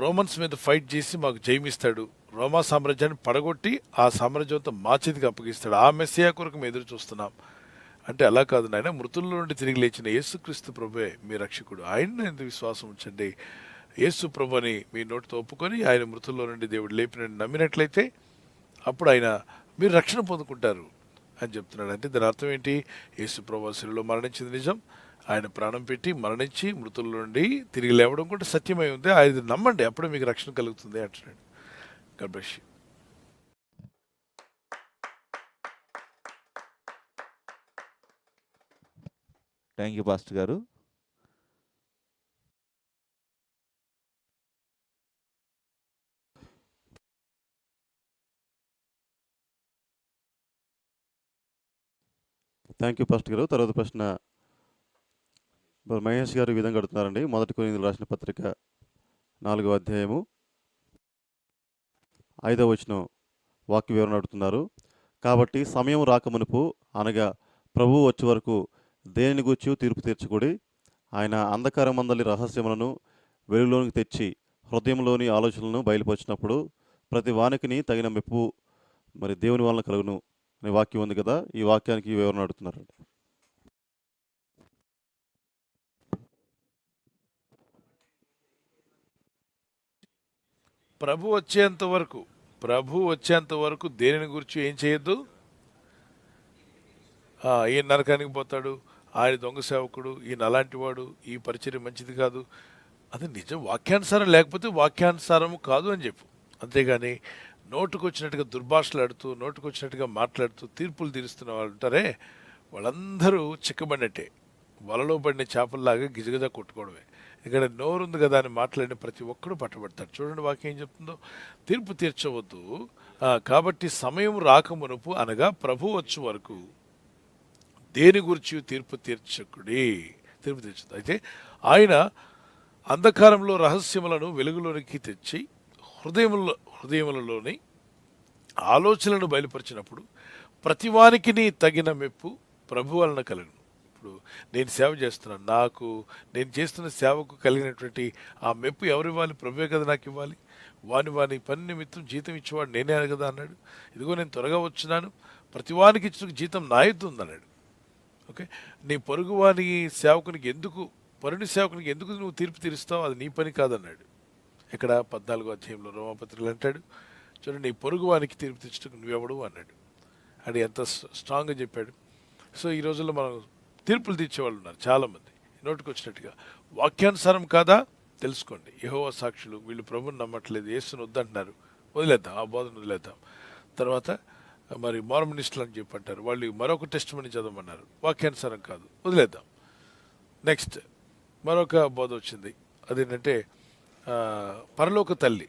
రోమన్స్ మీద ఫైట్ చేసి మాకు జయమిస్తాడు, రోమా సామ్రాజ్యాన్ని పడగొట్టి ఆ సామ్రాజ్యంతో మా చేతికి అప్పగిస్తాడు, ఆ మెస్సియా కొరకు మేము ఎదురు చూస్తున్నాం అంటే అలా కాదు నాయన, మృతుల్లో నుండి తిరిగి లేచిన యేసుక్రీస్తు ప్రభువే మీ రక్షకుడు, ఆయన ఎందుకు విశ్వాసం ఉంచండి. యేసు ప్రభు అని మీ నోటితో ఒప్పుకొని ఆయన మృతుల్లో నుండి దేవుడు లేపినని నమ్మినట్లయితే అప్పుడు ఆయన మీరు రక్షణ పొందుకుంటారు అని చెప్తున్నాడు. అంటే దాని అర్థం ఏంటి? యేసు ప్రభు శిలువలో మరణించింది నిజం, ఆయన ప్రాణం పెట్టి మరణించి మృతుల నుండి తిరిగి లేవడం కూడా సత్యమై ఉంది, ఆయన నమ్మండి, అప్పుడే మీకు రక్షణ కలుగుతుంది అంటున్నాడు. God bless you. Thank you pastor గారు. థ్యాంక్ యూ పాస్టర్ గారు. తర్వాత ప్రశ్న మహేష్ గారు ఈ విధంగా అడుగుతున్నారండి. 1 కొరింథీయులకు రాసిన పత్రిక 4వ అధ్యాయము 5వ వచనం వాక్య వివరణ అడుగుతున్నారు. కాబట్టి సమయం రాకమునుపు అనగా ప్రభువు వచ్చే వరకు దేనిని గూర్చి తీర్పు తీర్చుకుడి, ఆయన అంధకారమందలి రహస్యములను వెలుగులోనికి తెచ్చి హృదయంలోని ఆలోచనలను బయలుపరిచినప్పుడు ప్రతి వానికిని తగిన మెప్పు మరి దేవుని వలన కలుగును అనే వాక్యం ఉంది కదా, ఈ వాక్యానికి వివరణ అడుగుతున్నారండి. ప్రభు వచ్చేంత వరకు దేనిని గురించి ఏం చేయొద్దు. ఈయన నరకానికి పోతాడు, ఆయన దొంగ సేవకుడు, ఈయన అలాంటి వాడు, ఈ పరిచర్య మంచిది కాదు, అది నిజం వాక్యానుసారం లేకపోతే వాక్యానుసారము కాదు అని చెప్పు. అంతేగాని నోటుకు వచ్చినట్టుగా దుర్భాషలాడుతూ నోటుకు వచ్చినట్టుగా మాట్లాడుతూ తీర్పులు తీరుస్తున్న వాళ్ళు ఉంటారే, వాళ్ళందరూ చిక్కబడినట్టే, వలలో పడిన చేపల్లాగా గిజగిజ కొట్టుకోవడమే. ఇక్కడ నోరుంది కదా అని మాట్లాడిన ప్రతి ఒక్కడు పట్టబడతాడు. చూడండి వాక్యం ఏం చెప్తుందో, తీర్పు తీర్చవద్దు, కాబట్టి సమయం రాకమునుపు అనగా ప్రభు వచ్చు వరకు దేని గురించి తీర్పు తీర్చకుడి, తీర్పు తీర్చదు. అయితే ఆయన అంధకారంలో రహస్యములను వెలుగులోనికి తెచ్చి హృదయములలోని ఆలోచనలను బయలుపరిచినప్పుడు ప్రతివానికి తగిన మెప్పు ప్రభు వలన కలుగును. ఇప్పుడు నేను సేవ చేస్తున్నాను, నేను చేస్తున్న సేవకు కలిగినటువంటి ఆ మెప్పు ఎవరు ఇవ్వాలి? ప్రభువే కదా నాకు ఇవ్వాలి. వాని పని నిమిత్తం జీతం ఇచ్చేవాడు నేనే కదా అన్నాడు. ఇదిగో నేను త్వరగా వచ్చినాను, ప్రతివానికి ఇచ్చిన జీతం నా ఎత్తు ఉందన్నాడు. ఓకే, నీ పొరుగువాని సేవకునికి పరుని సేవకునికి ఎందుకు నువ్వు తీర్పు తీరుస్తావు, అది నీ పని కాదన్నాడు. ఇక్కడ 14వ అధ్యాయంలో రోమాపత్రికలు అంటాడు, చూడండి, నీ పొరుగువానికి తీర్పు తీర్చడానికి నువ్వెవడు అన్నాడు. అది ఎంత స్ట్రాంగ్గా చెప్పాడు. సో ఈ రోజుల్లో మనం తీర్పులు తీర్చేవాళ్ళు ఉన్నారు చాలామంది, నోటికి వచ్చినట్టుగా. వాక్యానుసారం కాదా తెలుసుకోండి. యెహోవా సాక్షులు వీళ్ళు ప్రభుని నమ్మట్లేదు, యేసుని వద్దంటున్నారు, వదిలేద్దాం, ఆ బోధన వదిలేద్దాం. తర్వాత మరి మార్మనిస్టులు అని చెప్పి అంటారు, వాళ్ళు మరొక టెస్ట్ మని చదవమన్నారు, వాక్యానుసారం కాదు, వదిలేద్దాం. నెక్స్ట్ మరొక బోధ వచ్చింది, అదేంటంటే పరలోక తల్లి.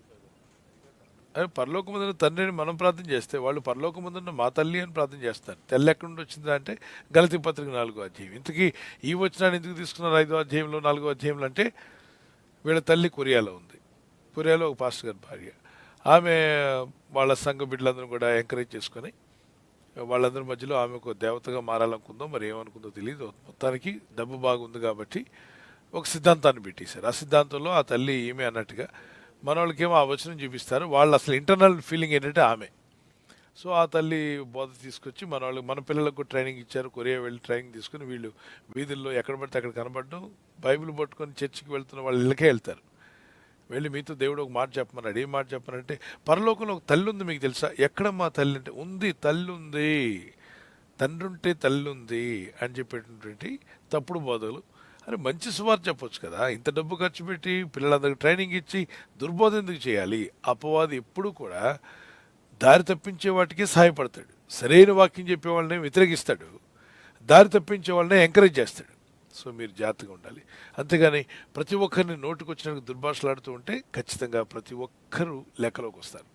పరలోకమందున్న తండ్రిని మనం ప్రార్థన చేస్తే వాళ్ళు పరలోకమందున్న మా తల్లి అని ప్రార్థన చేస్తారు. తెల్ల ఎక్కడి నుండి వచ్చిందా అంటే గలతీ పత్రిక 4వ అధ్యాయం. ఇంతకీ ఈ వచనాన్ని ఎందుకు తీసుకున్నారు 5వ అధ్యాయంలో 4వ అధ్యాయంలో అంటే, వీళ్ళ తల్లి కొరియాలో ఉంది. కొరియాలో ఒక పాస్టర్ గారి భార్య. ఆమె వాళ్ళ సంఘ బిడ్డలందరూ కూడా ఎంకరేజ్ చేసుకొని వాళ్ళందరి మధ్యలో ఆమె ఒక దేవతగా మారాలనుకుందో మరి ఏమనుకుందో తెలియదు. మొత్తానికి డబ్బు బాగుంది కాబట్టి ఒక సిద్ధాంతాన్ని పెట్టేశారు. ఆ సిద్ధాంతంలో ఆ తల్లి ఈమె అన్నట్టుగా మన వాళ్ళకేమో ఆ వచనం చూపిస్తారు, వాళ్ళు అసలు ఇంటర్నల్ ఫీలింగ్ ఏంటంటే ఆమె. సో ఆ తల్లి బోధ తీసుకొచ్చి మన పిల్లలకు ట్రైనింగ్ ఇచ్చారు. కొరియా వెళ్ళి ట్రైనింగ్ తీసుకుని వీళ్ళు వీధుల్లో ఎక్కడ పడితే అక్కడ కనబడడం, బైబిల్ పట్టుకొని చర్చికి వెళ్తున్న వాళ్ళ ఇళ్ళకే వెళ్తారు. వెళ్ళి మీతో దేవుడు ఒక మాట చెప్పమన్నాడు. ఏం మాట చెప్పమనంటే, పరలోకంలో ఒక తల్లి ఉంది మీకు తెలుసా? ఎక్కడ మా తల్లి అంటే, ఉంది, తల్లి ఉంది, తండ్రి ఉంటే తల్లి ఉంది అని చెప్పేటటువంటి తప్పుడు బోధలు. అని మంచి సువార్త చెప్పొచ్చు కదా, ఇంత డబ్బు ఖర్చు పెట్టి పిల్లలందరికీ ట్రైనింగ్ ఇచ్చి దుర్బోధ ఎందుకు చేయాలి? అపవాది ఎప్పుడు కూడా దారి తప్పించే వాటికి సహాయపడతాడు, సరైన వాక్యం చెప్పే వాళ్ళని వ్యతిరేకిస్తాడు, దారి తప్పించే వాళ్ళని ఎంకరేజ్ చేస్తాడు. సో మీరు జాగ్రత్తగా ఉండాలి. అంతేగాని ప్రతి ఒక్కరిని నోటుకు వచ్చినట్టు దుర్భాషలాడుతూ ఉంటే ఖచ్చితంగా ప్రతి ఒక్కరూ లెక్కలోకి వస్తారు.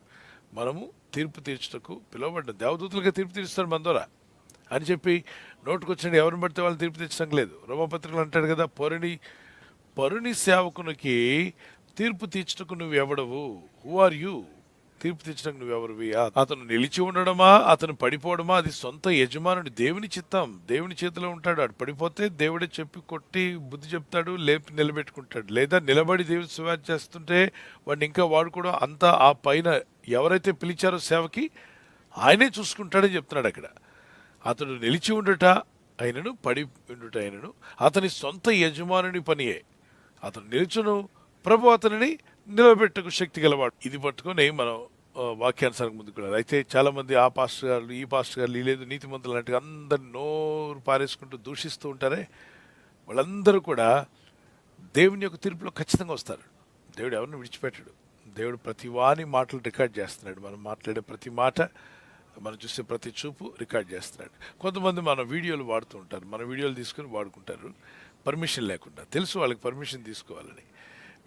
మనము తీర్పు తీర్చుటకు పిలువబడ్డ దేవదూతలుగా తీర్పు తీరుస్తాడు మన ద్వారా అని చెప్పి నోటుకు వచ్చినట్టు ఎవరిని పడితే వాళ్ళు తీర్పు తీర్చడం లేదు. రోమపత్రికలు అంటాడు కదా, పరుని సేవకునికి తీర్పు తీర్చుటకు నువ్వు ఎవడవు, హూ ఆర్ యూ, తీర్పు తీర్చడానికి నువ్వెవరివి? అతను నిలిచి ఉండడమా, అతను పడిపోవడమా, అది సొంత యజమానుడి దేవుని చిత్తం, దేవుని చేతిలో ఉంటాడు. అటు పడిపోతే దేవుడే చెప్పి కొట్టి బుద్ధి చెప్తాడు, లేపి నిలబెట్టుకుంటాడు. లేదా నిలబడి దేవుని సేవ చేస్తుంటే వాడిని ఇంకా వాడుకోవడం, అంతా ఆ పైన ఎవరైతే పిలిచారో సేవకి ఆయనే చూసుకుంటాడని చెప్తున్నాడు అక్కడ. అతడు నిలిచి ఉండుట అయినను పడి ఉండుట అయినను అతని సొంత యజమానుని పనియే. అతను నిలుచును, ప్రభు అతనిని నిలబెట్టకు శక్తి గలవాడు. ఇది పట్టుకొని మనం వాక్యానుసారం ముందుకు వెళ్ళాలి. అయితే చాలామంది ఆ పాస్టర్ గారు ఈ పాస్టర్ గారు లేదు నీతిమంతులు లాంటివి అందరిని నోరు పారేసుకుంటూ దూషిస్తూ ఉంటారే, వాళ్ళందరూ కూడా దేవుని యొక్క తీర్పులో ఖచ్చితంగా వస్తారు. దేవుడు ఎవరిని విడిచిపెట్టాడు. దేవుడు ప్రతి వాని మాటలు రికార్డ్ చేస్తున్నాడు. మనం మాట్లాడే ప్రతి మాట, మనం చూసే ప్రతి చూపు రికార్డ్ చేస్తున్నాడు. కొంతమంది మన వీడియోలు వాడుతూ ఉంటారు, మన వీడియోలు తీసుకుని వాడుకుంటారు పర్మిషన్ లేకుండా. తెలుసు వాళ్ళకి పర్మిషన్ తీసుకోవాలని,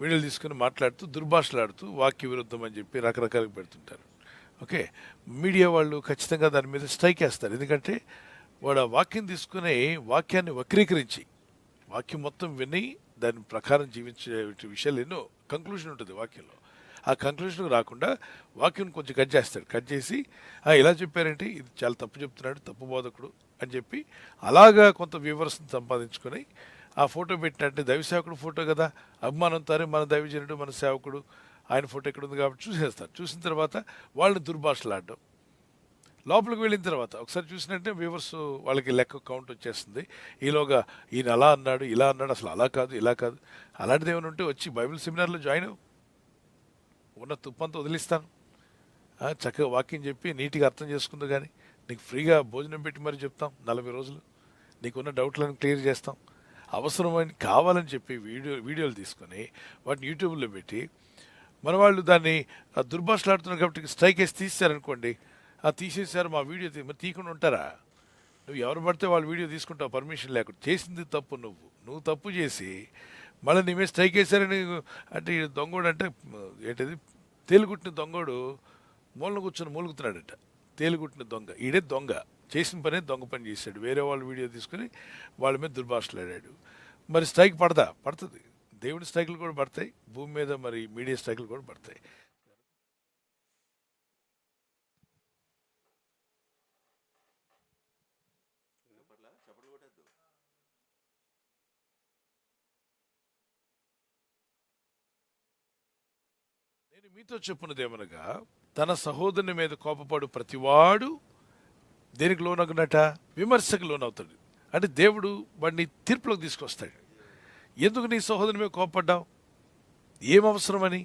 వీడియోలు తీసుకుని మాట్లాడుతూ దుర్భాషలాడుతూ వాక్య విరుద్ధం అని చెప్పి రకరకాలుగా పెడుతుంటారు. ఓకే, మీడియా వాళ్ళు ఖచ్చితంగా దాని మీద స్ట్రైక్ వేస్తారు. ఎందుకంటే వాడు ఆ వాక్యం తీసుకుని వాక్యాన్ని వక్రీకరించి వాక్యం మొత్తం విని దాని ప్రకారం జీవించే విషయాలు ఎన్నో కంక్లూజన్ ఉంటుంది వాక్యంలో. ఆ కంక్లూజన్కి రాకుండా వాక్యం కొంచెం కట్ చేస్తాడు. కట్ చేసి ఇలా చెప్పారంటే ఇది చాలా తప్పు చెప్తున్నాడు, తప్పు బోధకుడు అని చెప్పి అలాగా కొంత వ్యూవర్స్ని సంపాదించుకొని ఆ ఫోటో పెట్టినట్టే దైవ సేవకుడు ఫోటో కదా, అభిమానంతోనే మన దైవజనుడు మన సేవకుడు ఆయన ఫోటో ఎక్కడ ఉంది కాబట్టి చూసేస్తారు. చూసిన తర్వాత వాళ్ళని దుర్భాషలాడడం, లోపలికి వెళ్ళిన తర్వాత ఒకసారి చూసినట్టే వ్యూవర్స్ వాళ్ళకి లెక్క కౌంట్ వచ్చేస్తుంది. ఈలోగా ఈయన అలా అన్నాడు, ఇలా అన్నాడు, అసలు అలా కాదు, ఇలా కాదు. అలాంటిది ఏమైనా ఉంటే వచ్చి బైబిల్ సెమినార్లో జాయిన్ అవ్వు, ఉన్న తుప్పంతా వదిలిస్తాను, చక్కగా వాక్యం చెప్పి నీట్గా అర్థం చేసుకుంది. కానీ నీకు ఫ్రీగా భోజనం పెట్టి మరి చెప్తాం 40 రోజులు, నీకున్న డౌట్లను క్లియర్ చేస్తాం. అవసరమని కావాలని చెప్పి వీడియోలు తీసుకొని వాటిని యూట్యూబ్లో పెట్టి మన వాళ్ళు దాన్ని దుర్భాషలాడుతున్నారు కాబట్టి స్ట్రైక్ వేసి తీసేశారనుకోండి, తీసేశారు మా వీడియో మరి తీయకుండా ఉంటారా? నువ్వు ఎవరు పడితే వాళ్ళు వీడియో తీసుకుంటావు పర్మిషన్ లేకుండా. చేసింది తప్పు, నువ్వు తప్పు చేసి మళ్ళీ నీ మీద స్ట్రైక్ వేశారని అంటే ఈ దొంగోడు అంటే ఏంటది తేలుగుట్టిన దొంగోడు మూలన కూర్చొని మూలుగుతున్నాడట. తేలుగుట్టిన దొంగ ఈడే దొంగ, చేసిన పనే దొంగ పని చేశాడు. వేరే వాళ్ళు వీడియో తీసుకుని వాళ్ళ మీద దుర్భాషలాడాడు. మరి స్ట్రైక్ పడుతుంది. దేవుని స్ట్రైకులు కూడా పడతాయి, భూమి మీద మరి మీడియా స్ట్రైకులు కూడా పడతాయి. నేను మీతో చెప్పున్నది ఏమనగా, తన సహోదరుని మీద కోపపడు ప్రతివాడు దేనికి లోనగునట? విమర్శకు లోనవుతాడు. అంటే దేవుడు వాడిని తీర్పులోకి తీసుకొస్తాడు. ఎందుకు నీ సహోదరుని మీద కోపపడ్డావు? ఏం అవసరమని?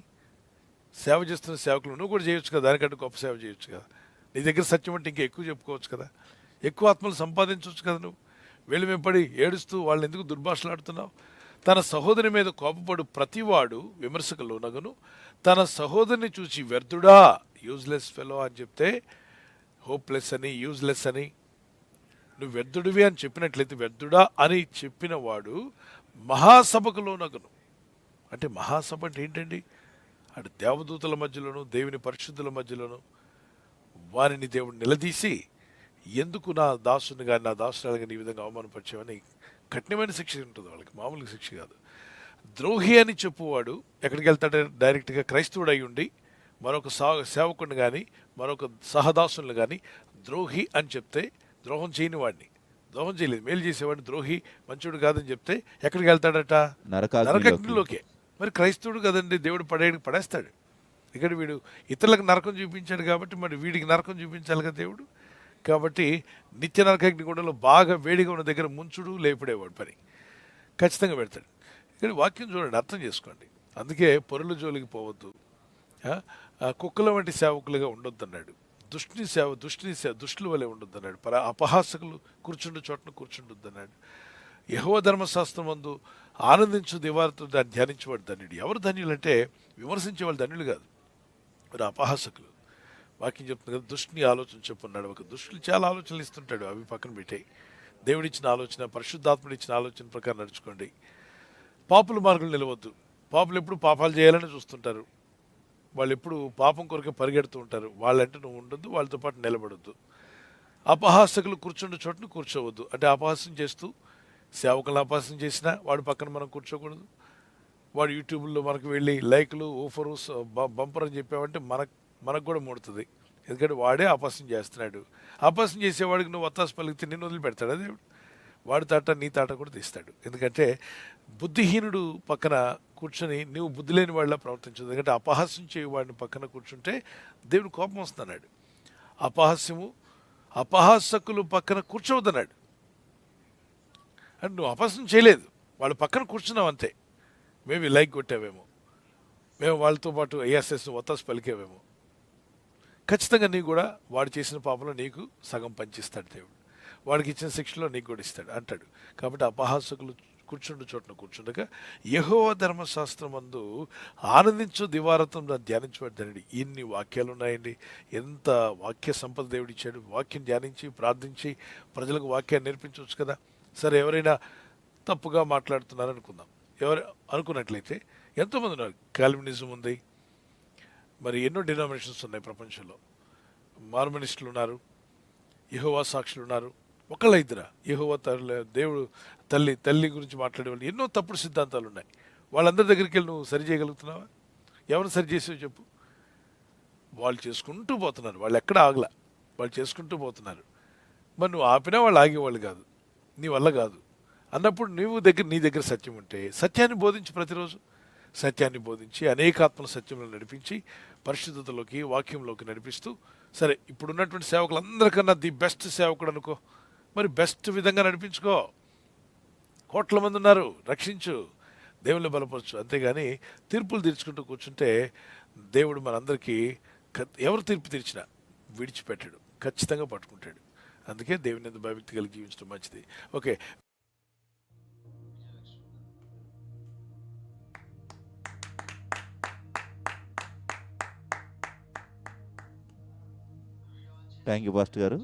సేవ చేస్తున్న సేవకులు నువ్వు కూడా చేయొచ్చు కదా, దానికంటే గొప్ప సేవ చేయొచ్చు కదా. నీ దగ్గర సత్యం అంటే ఇంకా ఎక్కువ చెప్పుకోవచ్చు కదా, ఎక్కువ ఆత్మలు సంపాదించవచ్చు కదా. నువ్వు వెళ్ళి వెంపడి ఏడుస్తూ వాళ్ళని ఎందుకు దుర్భాషలాడుతున్నావు? తన సహోదరి మీద కోపపడు ప్రతివాడు విమర్శకు లోనగును, తన సహోదరిని చూసి వ్యర్థుడా, యూజ్లెస్ ఫెలో అని చెప్తే హోప్లెస్ అని, యూజ్లెస్ అని, నువ్వు వ్యర్థుడివి అని చెప్పినట్లయితే వ్యర్థుడా అని చెప్పిన వాడు మహాసభకు లోనగును. అంటే మహాసభ అంటే ఏంటండి? అటు దేవదూతల మధ్యలోను, దేవుని పరిశుద్ధుల మధ్యలోను వారిని దేవుడు నిలదీసి, ఎందుకు నా దాసుని కానీ నా దాసురాలు కానీ ఈ విధంగా అవమానపరిచామని కఠినమైన శిక్ష ఉంటుంది వాళ్ళకి, మామూలుగా శిక్ష కాదు. ద్రోహి అని చెప్పువాడు ఎక్కడికి వెళ్తాడు? డైరెక్ట్గా క్రైస్తవుడు అయి ఉండి మరొక సేవకుడిని కానీ మరొక సహదాసుని కానీ ద్రోహి అని చెప్తే, ద్రోహం చేయని వాడిని, ద్రోహం చేయలేదు మేలు చేసేవాడిని ద్రోహి మంచోడు కాదని చెప్తే ఎక్కడికి వెళ్తాడట? నరకగ్నిలోకే. మరి క్రైస్తవుడు కదండి, దేవుడు పడేస్తాడు. ఇక్కడ వీడు ఇతరులకు నరకం చూపించాడు కాబట్టి మరి వీడికి నరకం చూపించాలి కదా దేవుడు. కాబట్టి నిత్య నరకాగ్ని గుండంలో బాగా వేడిగా ఉన్న దగ్గర ముంచుడు లేపడేవాడు పని ఖచ్చితంగా పెడతాడు. ఇక్కడ వాక్యం చూడండి, అర్థం చేసుకోండి. అందుకే పొరుల జోలికి పోవద్దు, కుక్కల వంటి సేవకులుగా ఉండొద్దు అన్నాడు. దుష్టుల వలె ఉండొద్దు అన్నాడు. అపహాసకులు కూర్చుండు చోటను కూర్చుండొద్దు అన్నాడు. యెహోవా ధర్మశాస్త్రం మందు ఆనందించు దివారతో దాన్ని ధ్యానించేవాడు ధన్యుడు. ఎవరు ధన్యులు అంటే విమర్శించే వాళ్ళు ధన్యులు కాదు, మరి అపహాసకులు. వాక్యం చెప్తుంది కదా, దుష్టుని ఆలోచన చెప్పున్నాడు. ఒక దుష్టులు చాలా ఆలోచనలు ఇస్తుంటాడు, అవి పక్కన పెట్టాయి. దేవుడిచ్చిన ఆలోచన, పరిశుద్ధాత్ముడు ఇచ్చిన ఆలోచన ప్రకారం నడుచుకోండి. పాపుల మార్గంలో నిలవద్దు. పాపులు ఎప్పుడు పాపాలు చేయాలని చూస్తుంటారు, వాళ్ళు ఎప్పుడు పాపం కొరకే పరిగెడుతూ ఉంటారు. వాళ్ళంటే నువ్వు ఉండొద్దు, వాళ్ళతో పాటు నిలబడొద్దు. అపహాసకులు కూర్చుండే చోటును కూర్చోవద్దు. అంటే అపహాస్యం చేస్తూ సేవకులను అపహాస్యం చేసినా వాడు పక్కన మనం కూర్చోకూడదు. వాడు యూట్యూబ్లో మనకు వెళ్ళి లైక్లు ఊఫరు బంపర్ అని చెప్పామంటే మనకు కూడా ముడుతుంది. ఎందుకంటే వాడే అపహాస్యం చేస్తున్నాడు. అపహాస్యం చేసేవాడికి నువ్వు వత్తాసు పలికితే నిన్ను వదిలిపెడతాడు దేవుడు. వాడి తాట నీ తాట కూడా తీస్తాడు. ఎందుకంటే బుద్ధిహీనుడు పక్కన కూర్చొని నువ్వు బుద్ధి లేని వాళ్ళ ప్రవర్తించదు. ఎందుకంటే అపహాస్యం చేయవాడిని పక్కన కూర్చుంటే దేవుడు కోపం వస్తున్నాడు. అపహాసకులు పక్కన కూర్చోవద్దన్నాడు. అంటే నువ్వు అపహాస్యం చేయలేదు, వాళ్ళు పక్కన కూర్చున్నావు అంతే. మేబీ లైక్ కొట్టావేమో, మేము వాళ్ళతో పాటు ఐఎస్ఎస్ ఒత్తాసు పలికేవేమో. ఖచ్చితంగా నీకు కూడా వాడు చేసిన పాపంలో నీకు సగం పంచిస్తాడు దేవుడు. వాడికి ఇచ్చిన శిక్షలో నీకు కూడా ఇస్తాడు అంటాడు. కాబట్టి అపహాసకులు కూర్చుండు చోటున కూర్చుండగా యెహోవా ధర్మశాస్త్రం మందు ఆనందించు దివారతం ధ్యానించబడ్డానండి. ఇన్ని వాక్యాలు ఉన్నాయండి. ఎంత వాక్య సంపద దేవుడు ఇచ్చాడు. వాక్యం ధ్యానించి ప్రార్థించి ప్రజలకు వాక్యాన్ని నేర్పించవచ్చు కదా. సరే, ఎవరైనా తప్పుగా మాట్లాడుతున్నారు అనుకుందాం. ఎవరు అనుకున్నట్లయితే ఎంతోమంది ఉన్నారు. కాల్వినిజం ఉంది, మరి ఎన్నో డినామినేషన్స్ ఉన్నాయి ప్రపంచంలో. మార్మనిస్టులు ఉన్నారు, యెహోవా సాక్షులు ఉన్నారు. ఒకళ్ళ ఇద్దరా? యెహోవా దేవుడు తల్లి గురించి మాట్లాడే వాళ్ళు ఎన్నో తప్పుడు సిద్ధాంతాలు ఉన్నాయి. వాళ్ళందరి దగ్గరికి వెళ్ళి నువ్వు సరి చేయగలుగుతున్నావా? ఎవరు సరి చేసేవి చెప్పు? వాళ్ళు చేసుకుంటూ పోతున్నారు, వాళ్ళు ఎక్కడ ఆగలా, వాళ్ళు చేసుకుంటూ పోతున్నారు. మరి నువ్వు ఆపినా వాళ్ళు ఆగేవాళ్ళు కాదు, నీ వల్ల కాదు అన్నప్పుడు నీ దగ్గర సత్యం ఉంటే సత్యాన్ని బోధించి, ప్రతిరోజు సత్యాన్ని బోధించి అనేక ఆత్మల సత్యంలో నడిపించి పరిశుద్ధతలోకి వాక్యంలోకి నడిపిస్తూ, సరే ఇప్పుడున్నటువంటి సేవకులందరికన్నా ది బెస్ట్ సేవకుడు అనుకో, మరి బెస్ట్ విధంగా నడిపించుకో. కోట్ల మంది ఉన్నారు, రక్షించు, దేవుని బలపరచు. అంతేగాని తీర్పులు తీర్చుకుంటూ కూర్చుంటే దేవుడు మనందరికీ ఎవరు తీర్పు తీర్చినా విడిచిపెట్టాడు, ఖచ్చితంగా పట్టుకుంటాడు. అందుకే దేవుని యందు భయభక్తి కలిగి జీవించడం మంచిది. ఓకే, థ్యాంక్ యూ పాస్టర్ గారు.